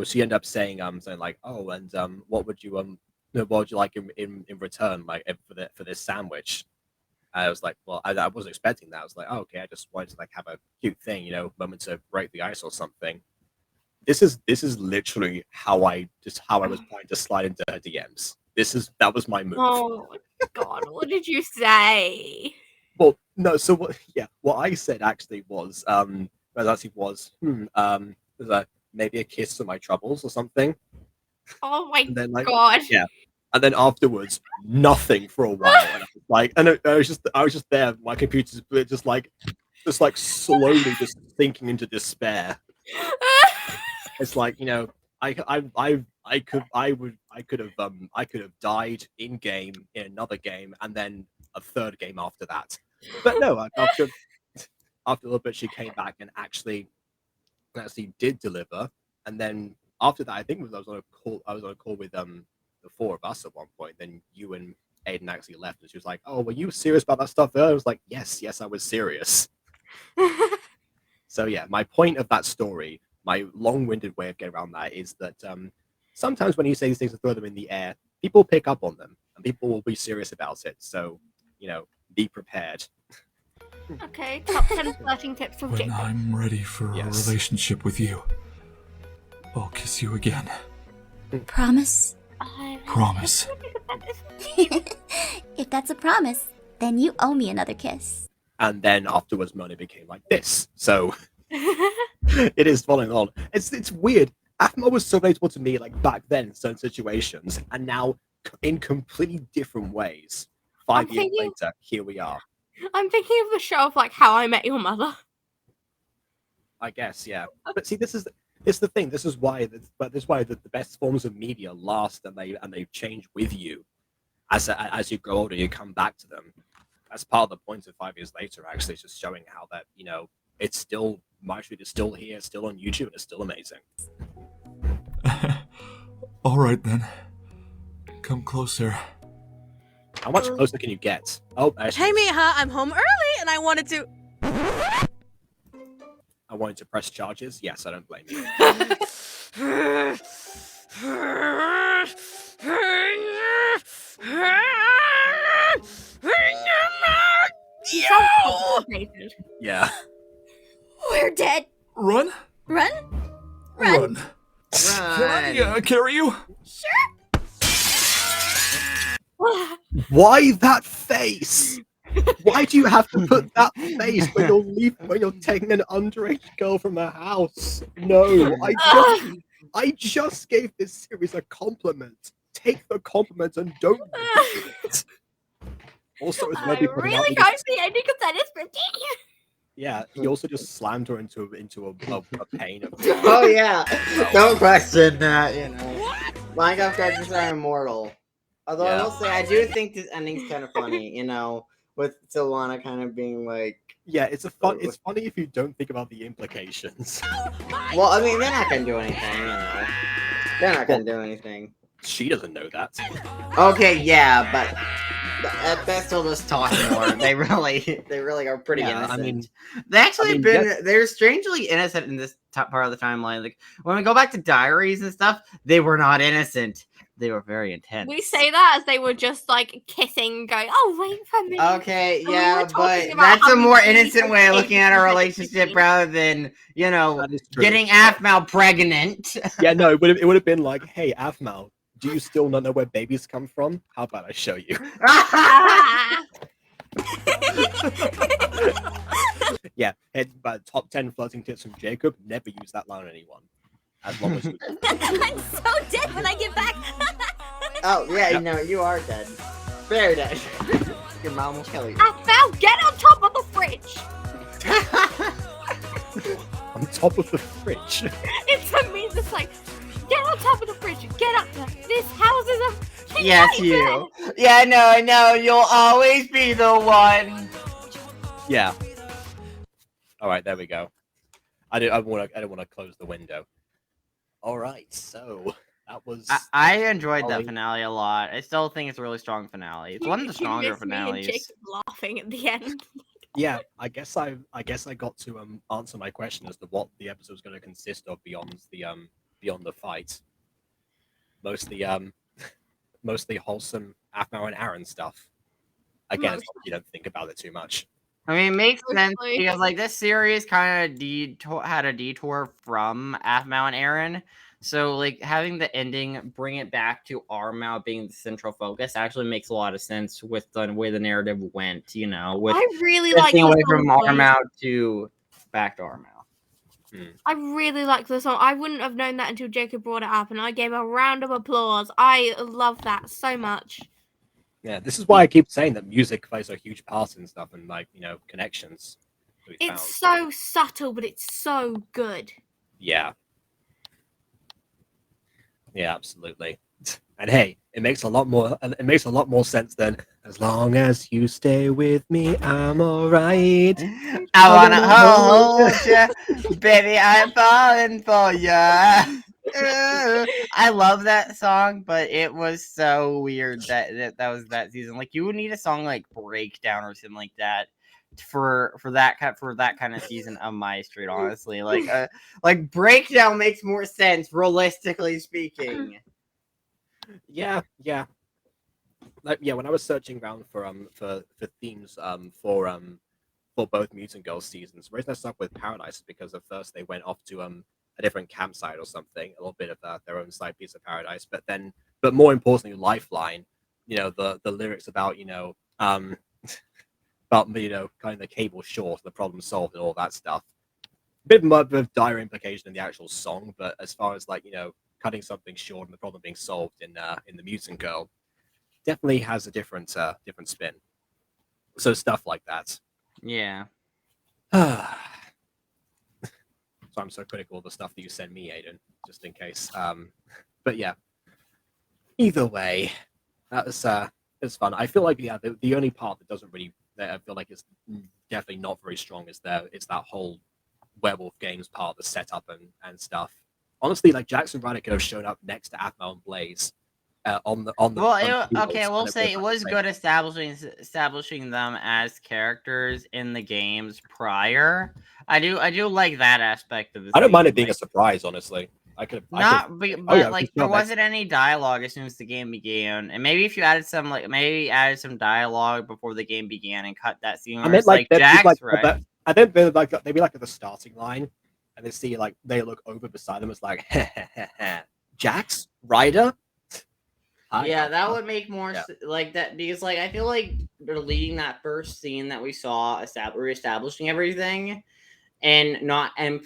she ended up saying something like, oh, and what would you like in return, like for this sandwich? I was like, well, I wasn't expecting that. I was like, oh, okay, I just wanted to like have a cute thing, you know, moment to break the ice or something. This is literally how I was trying to slide into her DMs. That was my move. Oh God, what did you say? Well, no, so what I said actually was maybe a kiss for my troubles or something. Oh my then, like, God. Yeah. And then afterwards, nothing for a while. And I was just there. My computer's just slowly just sinking into despair. It's like, you know, I could have died in game in another game and then a third game after that. But no, after a little bit, she came back and actually did deliver. And then after that, I think I was on a call with the four of us at one point. Then you and Aiden actually left, and she was like, "Oh, were you serious about that stuff?" I was like, "Yes, I was serious." So yeah, my point of that story, my long-winded way of getting around that, is that sometimes when you say these things and throw them in the air, people pick up on them, and people will be serious about it. So, you know, be prepared. Okay, top 10 flirting tips from When Jacob. I'm ready for a relationship with you, I'll kiss you again. Promise? Promise. If that's a promise, then you owe me another kiss. And then afterwards, Mona became like this. So it is following on. It's weird. Aphmau was so relatable to me like back then in certain situations, and now in completely different ways. 5 years later, here we are. I'm thinking of the show of like How I Met Your Mother. I guess, yeah. But see, this is the thing. This is why the best forms of media last, and they change with you as you grow older. You come back to them. That's part of the point of 5 years later. Actually, it's just showing how that it's still MyStreet is still here, still on YouTube, and it's still amazing. All right then, come closer. How much closer can you get? Oh, Hey, Miha, I'm home early, and I wanted to. I wanted to press charges. Yes, I don't blame you. Yeah. We're dead. Run? Run? Run. Can I carry you? Why that face? Why do you have to put that face when you're taking an underage girl from the house? No, I just gave this series a compliment. Take the compliment and don't do it. Also, it's I really hope the ending of that is pretty. Yeah, he also just slammed her into a pain of. Oh yeah, don't question that. Minecraft characters are immortal. Although I will say, I do think this ending's kind of funny. With Silvana kind of being like. Yeah, it's funny if you don't think about the implications. Well, I mean, they're not gonna do anything. They're not gonna do anything. She doesn't know that. Okay, yeah, but that's still just talking more. They really are pretty innocent. I mean, they're strangely innocent in this part of the timeline. Like when we go back to diaries and stuff, they were not innocent. They were very intense. We say that as they were just like kissing, going, "Oh, wait for me." Okay, And we yeah, were but talking about that's how a more we innocent way of looking at a like relationship rather than true. getting Aphmau pregnant. Yeah, no, it would have been like, hey, Aphmau, do you still not know where babies come from? How about I show you? Yeah, but top 10 flirting tips from Jacob. Never use that line on anyone. As long as you. I'm so dead when I get back. Oh yeah, you are dead. Very dead. Your mom will kill you. Aphmau, get on top of the fridge. On top of the fridge. It's a means. It's like, get on top of the fridge. Get up there. This house is a. Yes, you. Yeah, I know. You'll always be the one. Yeah. All right, there we go. I don't want to close the window. All right, so that was. I enjoyed that finale a lot. I still think it's a really strong finale. It's one of the stronger finales. Me and Jacob laughing at the end. Yeah, I guess I got to answer my question as to what the episode was going to consist of beyond the fight. Mostly wholesome Aphmau and Aaron stuff. Again, as long as you don't think about it too much. I mean, it makes sense because like this series kind of had a detour from Aphmau and Aaron. So like having the ending bring it back to Armau being the central focus actually makes a lot of sense with the way the narrative went. With I really like away from Armau to back to Armau. I really like the song. I wouldn't have known that until Jacob brought it up, and I gave a round of applause. I love that so much. Yeah, this is why I keep saying that music plays a huge part in stuff and connections. It's so subtle, but it's so good. Yeah. Yeah, absolutely. And hey, it makes a lot more sense than as long as you stay with me, I'm alright. I wanna hold you, baby. I'm falling for you. I love that song, but it was so weird that was that season. Like you would need a song like Breakdown or something like that for that kind of season of MyStreet. Honestly, like Breakdown makes more sense realistically speaking. Yeah. When I was searching around for themes for both Mutant Girls seasons, the reason I stuck with Paradise is because at first they went off to a different campsite or something, a little bit of their own side piece of Paradise, but more importantly, Lifeline. The lyrics about about kind of the cable short, the problem solved, and all that stuff. bit more of dire implication in the actual song, but as far as like cutting something short and the problem being solved in the Mutant Girl, definitely has a different spin. So stuff like that. Yeah. So I'm so critical of the stuff that you send me, Aiden, just in case. But yeah. Either way, that was fun. I feel like the only part that doesn't really that I feel like is definitely not very strong is that whole werewolf games part, the setup and stuff. Honestly, like Jackson Ryder could have shown up next to Aphmau and Blaze on the. Well, okay, we'll say it was good establishing them as characters in the games prior. I do like that aspect of the. I don't mind it being a surprise, honestly. But there wasn't any dialogue as soon as the game began, and maybe if you added some dialogue before the game began and cut that scene, where it's like Jack's right. I think maybe like at the starting line, and they see like they look over beside them. It's like Jax Ryder. Yeah, that would make more like that because like I feel like they're leading that first scene that we saw reestablishing everything. And not in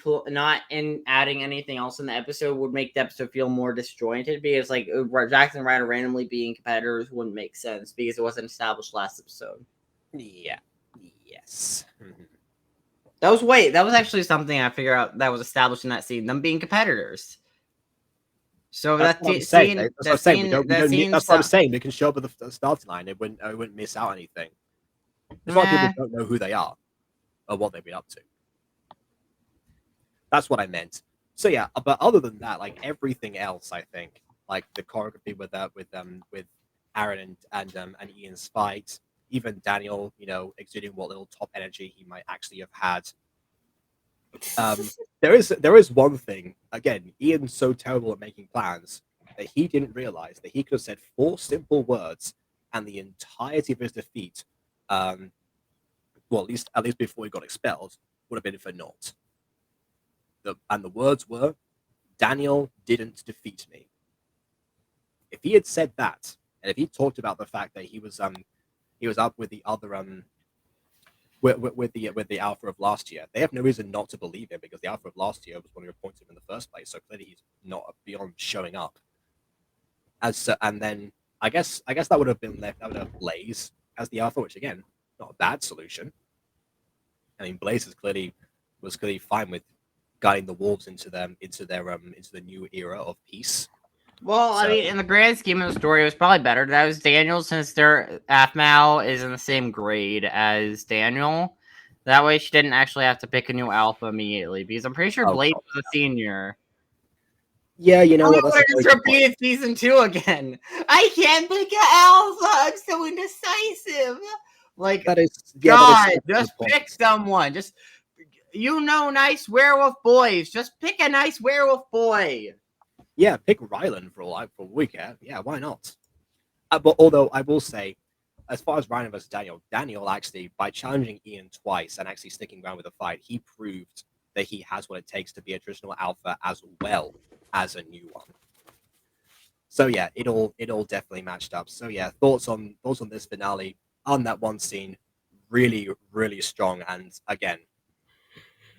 adding anything else in the episode would make the episode feel more disjointed because like Jackson Ryder randomly being competitors wouldn't make sense because it wasn't established last episode. Yeah. Yes. That was actually something I figured out that was established in that scene. Them being competitors. So that's what I'm saying. That's what I'm saying. They can show up at the starting line. It wouldn't miss out anything. There's a lot of people don't know who they are or what they've been up to. That's what I meant. So yeah, but other than that, like everything else, I think, like the choreography with Aaron and Ian's fight, even Daniel, exuding what little top energy he might actually have had. There is one thing. Again, Ian's so terrible at making plans that he didn't realize that he could have said 4 simple words, and the entirety of his defeat, well, at least before he got expelled, would have been for naught. And the words were, "Daniel didn't defeat me." If he had said that, and if he talked about the fact that he was up with the other with the Alpha of last year, they have no reason not to believe him because the Alpha of last year was one who appointed him in the first place. So clearly he's not beyond showing up. And then I guess that would have been left. That would have Blaze as the Alpha, which again, not a bad solution. I mean, Blaze was clearly fine with guiding the wolves into the new era of peace. Well, I mean, in the grand scheme of the story, it was probably better that was Daniel since their Aphmau is in the same grade as Daniel. That way, she didn't actually have to pick a new alpha immediately because I'm pretty sure Blade was a senior. Yeah, you know what? That's just repeated season 2 again. I can't pick an alpha. I'm so indecisive. Like, that is just pick someone. Just nice werewolf boys. Just pick a nice werewolf boy. Yeah, pick Rylan for all we care. Yeah, why not? But although I will say, as far as Rylan versus Daniel actually, by challenging Ian twice and actually sticking around with the fight, he proved that he has what it takes to be a traditional alpha as well as a new one. So yeah, it all definitely matched up. So yeah, thoughts on this finale, on that one scene, really, really strong, and again,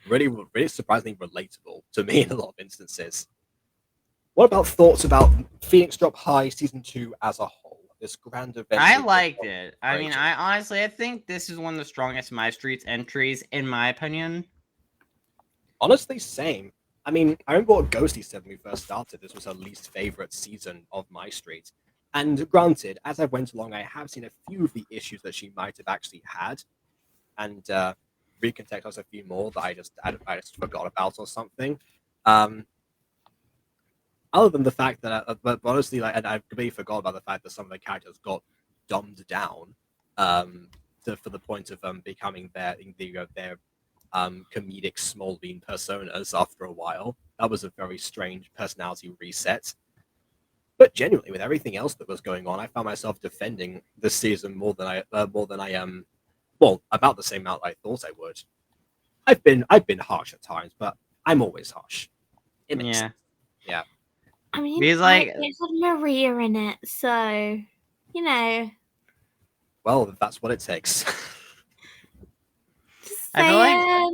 really, really surprisingly relatable to me in a lot of instances. What about thoughts about Phoenix Drop High Season 2 as a whole? This grand event. I liked it. I mean, I think this is one of the strongest MyStreet's entries, in my opinion. Honestly, same. I mean, I remember what Ghosty said when we first started. This was her least favorite season of MyStreet. And granted, as I went along, I have seen a few of the issues that she might have actually had. And recontextualized a few more that I just forgot about or something. Other than the fact that, but honestly, and I completely forgot about the fact that some of the characters got dumbed down for the point of becoming their comedic small bean personas after a while. That was a very strange personality reset. But genuinely, with everything else that was going on, I found myself defending this season more than I about the same amount I thought I would. I've been harsh at times, but I'm always harsh. It makes sense. Yeah. I mean, He's like, it had Maria in it, so Well, that's what it takes. I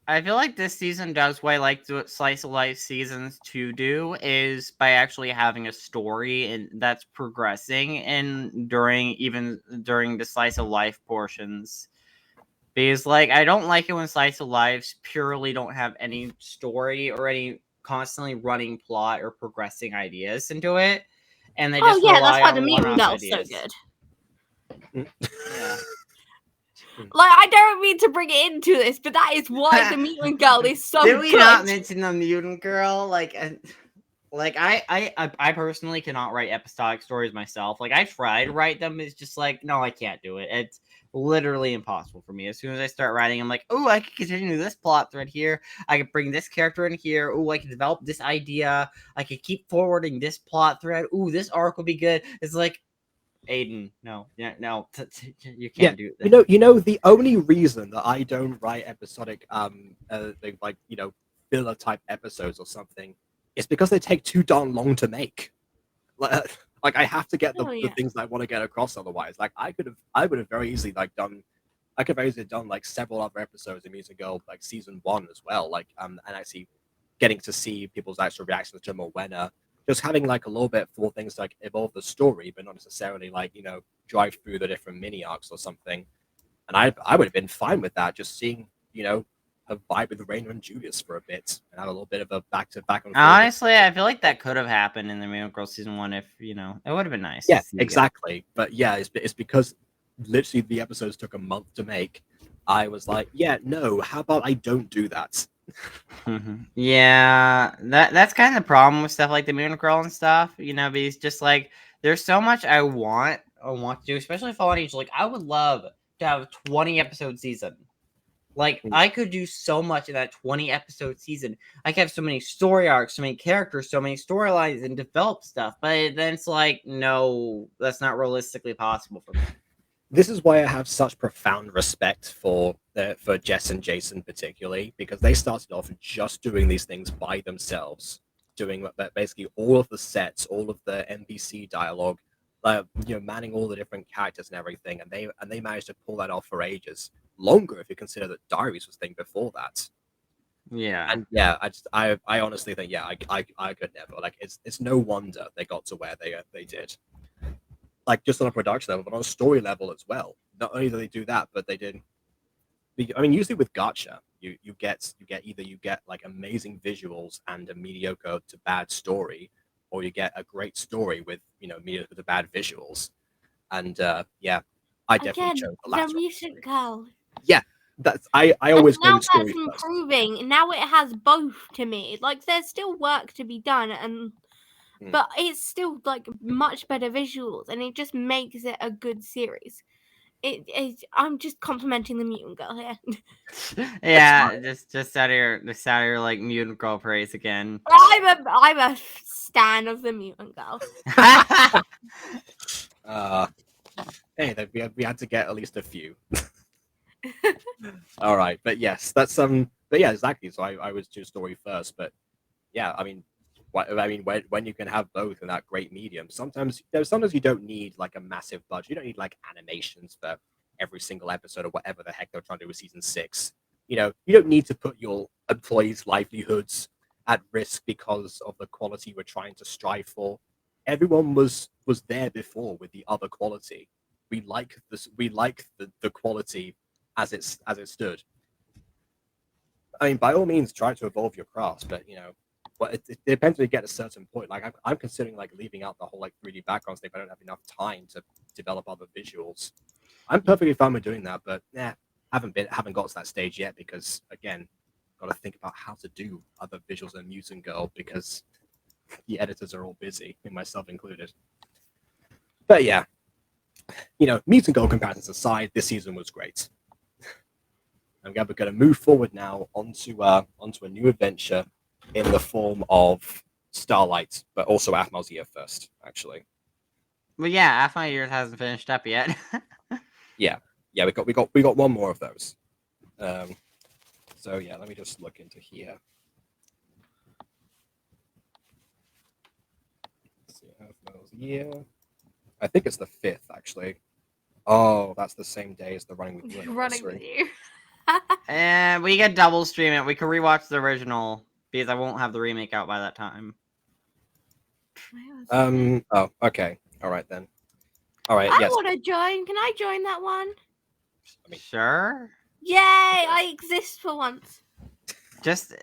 I feel like this season does what I like the slice of life seasons to do is by actually having a story and that's progressing and during the slice of life portions. Because like I don't like it when slice of lives purely don't have any story or any constantly running plot or progressing ideas into it, and they just that's rely why the on Mutant one-off Girl's so ideas. good. Yeah. Like, I don't mean to bring it into this, but that is why the Mutant Girl is so Did we good. not mention the Mutant Girl? Like I personally cannot write episodic stories myself. Like I tried to write them, it's just like no, I can't do it. It's literally impossible for me. As soon as I start writing, I'm like, oh, I could continue this plot thread here. I could bring this character in here. Oh, I could develop this idea. I could keep forwarding this plot thread. Ooh, this arc will be good. It's like, Aiden, no, yeah, no, you can't do that. You know, the only reason that I don't write episodic, like filler type episodes or something, is because they take too darn long to make. Like I have to get the things that I want to get across. Otherwise, like I would have very easily done like several other episodes of Music Girl, like season 1 as well. Like and actually getting to see people's actual reactions to Morwenna. Just having like a little bit for things to, like evolve the story, but not necessarily like drive through the different mini arcs or something. And I would have been fine with that. Just seeing her vibe with Raina and Julius for a bit and have a little bit of a back to back and forth. Honestly, I feel like that could have happened in the Mutant Girl season 1 if it would have been nice. Yeah, to see exactly. But yeah, it's because literally the episodes took a month to make. I was like, yeah, no, how about I don't do that? Yeah, that's kind of the problem with stuff like the Mutant Girl and stuff. Because just like there's so much I want to do, especially Fallen Age. Like I would love to have a 20 episode season. Like I could do so much in that 20 episode season. I could have so many story arcs, so many characters, so many storylines, and develop stuff. But then it's like, no, that's not realistically possible for me. This is why I have such profound respect for Jess and Jason particularly, because they started off just doing these things by themselves, doing basically all of the sets, all of the NPC dialogue, manning all the different characters and everything, and they managed to pull that off for ages, longer if you consider that Diaries was thing before that. Yeah, and yeah, I honestly think I could never. Like it's no wonder they got to where they did. Like just on a production level, but on a story level as well. Not only do they do that, but they did. I mean, usually with gacha, you get like amazing visuals and a mediocre to bad story, or you get a great story with mediocre to bad visuals. And yeah, I definitely chose the latter. The Mutant Girl. Yeah, I always go now with story that's first. improving. Now it has both to me. Like there's still work to be done, and but it's still like much better visuals, and it just makes it a good series. I'm just complimenting the Mutant Girl here. Yeah, just out of your like Mutant Girl praise again. I'm a stan of the Mutant Girl. Hey, we had to get at least a few. All right, but yes, that's but yeah, exactly. So I was to story first, but yeah, I mean, when you can have both in that great medium, sometimes you don't need like a massive budget. You don't need like animations for every single episode or whatever the heck they're trying to do with season 6. You don't need to put your employees' livelihoods at risk because of the quality we're trying to strive for. Everyone was there before with the other quality. We like this. We like the quality as it stood. I mean, by all means, try to evolve your crafts, but well, it depends when you get a certain point. Like I'm considering like leaving out the whole like 3D backgrounds thing, but I don't have enough time to develop other visuals. I'm perfectly fine with doing that, but haven't got to that stage yet because again, got to think about how to do other visuals than Mutant Girl because the editors are all busy, and myself included. But yeah, Mutant Girl comparisons aside, this season was great. And we're going to move forward now onto a new adventure in the form of Starlight, but also Aphmau's year first, actually. Well, yeah, Aphmau's year hasn't finished up yet. yeah, we got one more of those. So yeah, let me just look into here. Let's see, Aphmau's year. I think it's the 5th, actually. Oh, that's the same day as the Running with You. Running with You. And we could double stream it. We could rewatch the original because I won't have the remake out by that time. Oh, okay. All right then. All right. I Yes. want to join. Can I join that one? Sure. Yay! I exist for once. Just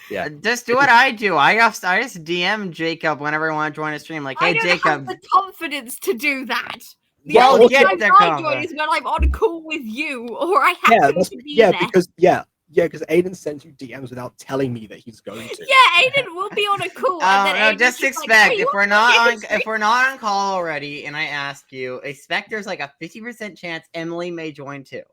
Yeah. Just do what I do. I just DM Jacob whenever I want to join a stream. Like, hey, I don't Jacob. have the confidence to do that. The Well, only get time the I join confidence. is when I'm on a call with you, or I happen to be there. because Aiden sent you DMs without telling me that he's going to. Yeah, Aiden will be on a call. And then No, Aiden's just like, expect "Hey, if you we're want not to on get a if we're not on call already, and I ask you, expect there's like a 50% chance Emily may join too.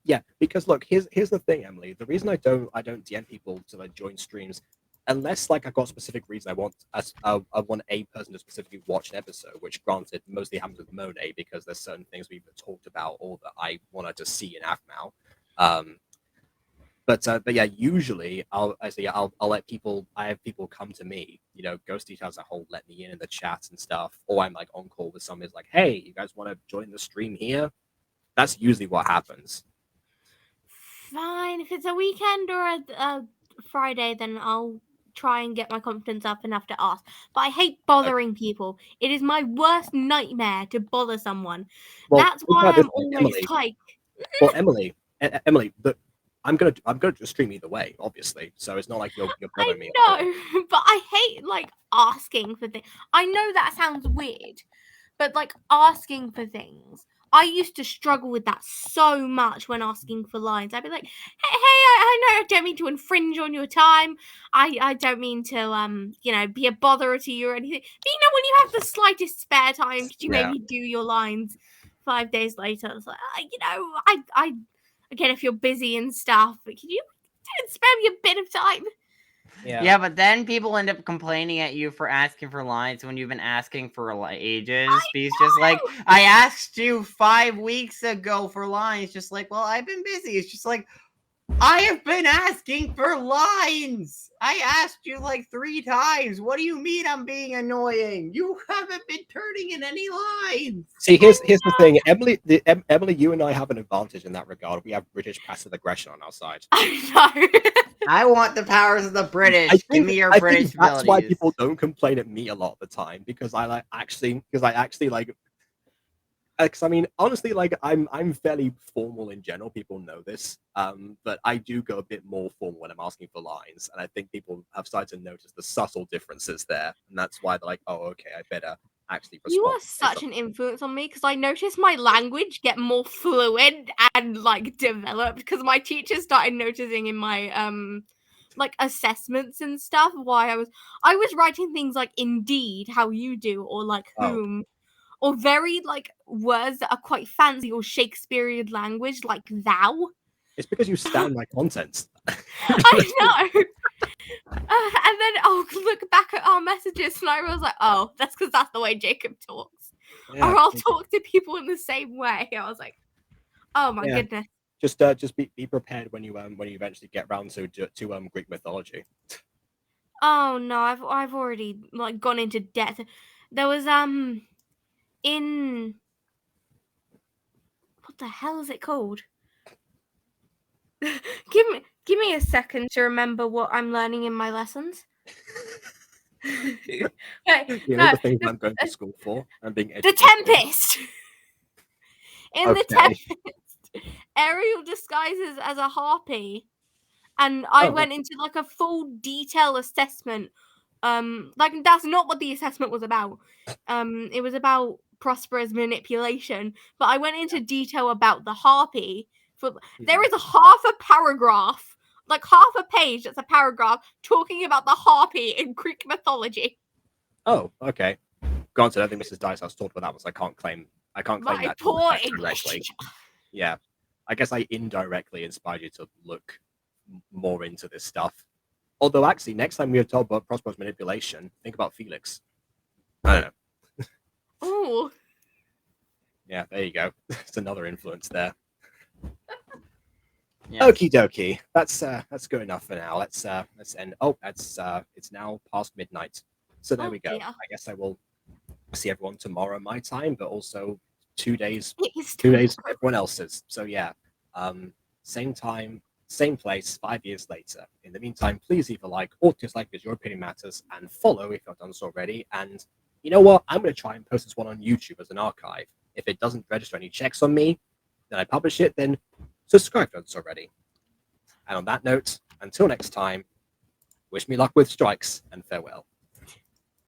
Yeah, because look, here's the thing, Emily. The reason I don't DM people to like join streams, unless like I've got a specific reason I want a person to specifically watch an episode, which granted mostly happens with Monet because there's certain things we've talked about or that I wanted to see in Afmao. But yeah, usually I'll let people. I have people come to me. You know, Ghost Detail as a whole let me in the chats and stuff, or I'm like on call with somebody who's like, hey, you guys want to join the stream here? That's usually what happens. Fine, if it's a weekend or a Friday, then I'll try and get my confidence up enough to ask. But I hate bothering people. It is my worst nightmare to bother someone. Well, That's think why about this I'm way, always Emily. like, Well, Emily, but I'm gonna stream either way, obviously. So it's not like you're bothering me. no, but I hate like asking for things. I know that sounds weird, but like asking for things. I used to struggle with that so much when asking for lines. I'd be like, hey, I know I don't mean to infringe on your time. I don't mean to be a bother to you or anything. But when you have the slightest spare time, could you maybe do your lines 5 days later? It's like, I again, if you're busy and stuff, but can you spare me a bit of time? Yeah, but then people end up complaining at you for asking for lines when you've been asking for like ages. Because just like I asked you 5 weeks ago for lines, just like, well, I've been busy. It's just like I have been asking for lines. I asked you like 3 times. What do you mean I'm being annoying? You haven't been turning in any lines. See, here's the thing, Emily. Emily, you and I have an advantage in that regard. We have British passive aggression on our side. I want the powers of the British. Give me your British That's abilities. why people don't complain at me a lot of the time because I actually like. Because I mean, honestly, like I'm fairly formal in general. People know this, but I do go a bit more formal when I'm asking for lines, and I think people have started to notice the subtle differences there, and that's why they're like, "Oh, okay, I better actually respond." You are such an influence on me because I noticed my language get more fluid and like developed because my teachers started noticing in my like assessments and stuff why I was writing things like indeed, how you do, or like whom. Or very like words that are quite fancy or Shakespearean language, like thou. It's because you stand my content. I know. And then I'll look back at our messages and I was like, oh, that's because that's the way Jacob talks. Yeah. Or I'll talk to people in the same way. I was like, oh my goodness. Just be prepared when you eventually get round to Greek mythology. Oh no, I've already like gone into depth. There was in what the hell is it called? give me a second to remember what I'm learning in my lessons. You know the things I'm going to school for and being educated. The Tempest. In the Okay. Tempest, Ariel disguises as a harpy, and I went into like a full detail assessment. Like that's not what the assessment was about. It was about prosperous manipulation, but I went into detail about the harpy. There is a half a paragraph, like half a page that's a paragraph talking about the harpy in Greek mythology. Oh, okay. Granted, I think Mrs. Dicehouse talked about that one, so I can't claim My that poor English directly. teacher. Yeah, I guess I indirectly inspired you to look more into this stuff. Although, actually, next time we are talking about prosperous manipulation, think about Felix. I don't know. Ooh. Yeah, there you go. It's another influence there. Yes. Okie dokie. That's good enough for now. Let's end. Oh, it's now past midnight. So there we go. Dear. I guess I will see everyone tomorrow my time, but also 2 days. It is 2 days for everyone else's. So yeah. same time, same place, 5 years later. In the meantime, please leave a like or dislike because your opinion matters, and follow if you've not done so already. And you know what? I'm going to try and post this one on YouTube as an archive. If it doesn't register any checks on me, then I publish it, then subscribe if you've done so already. And on that note, until next time, wish me luck with strikes and farewell.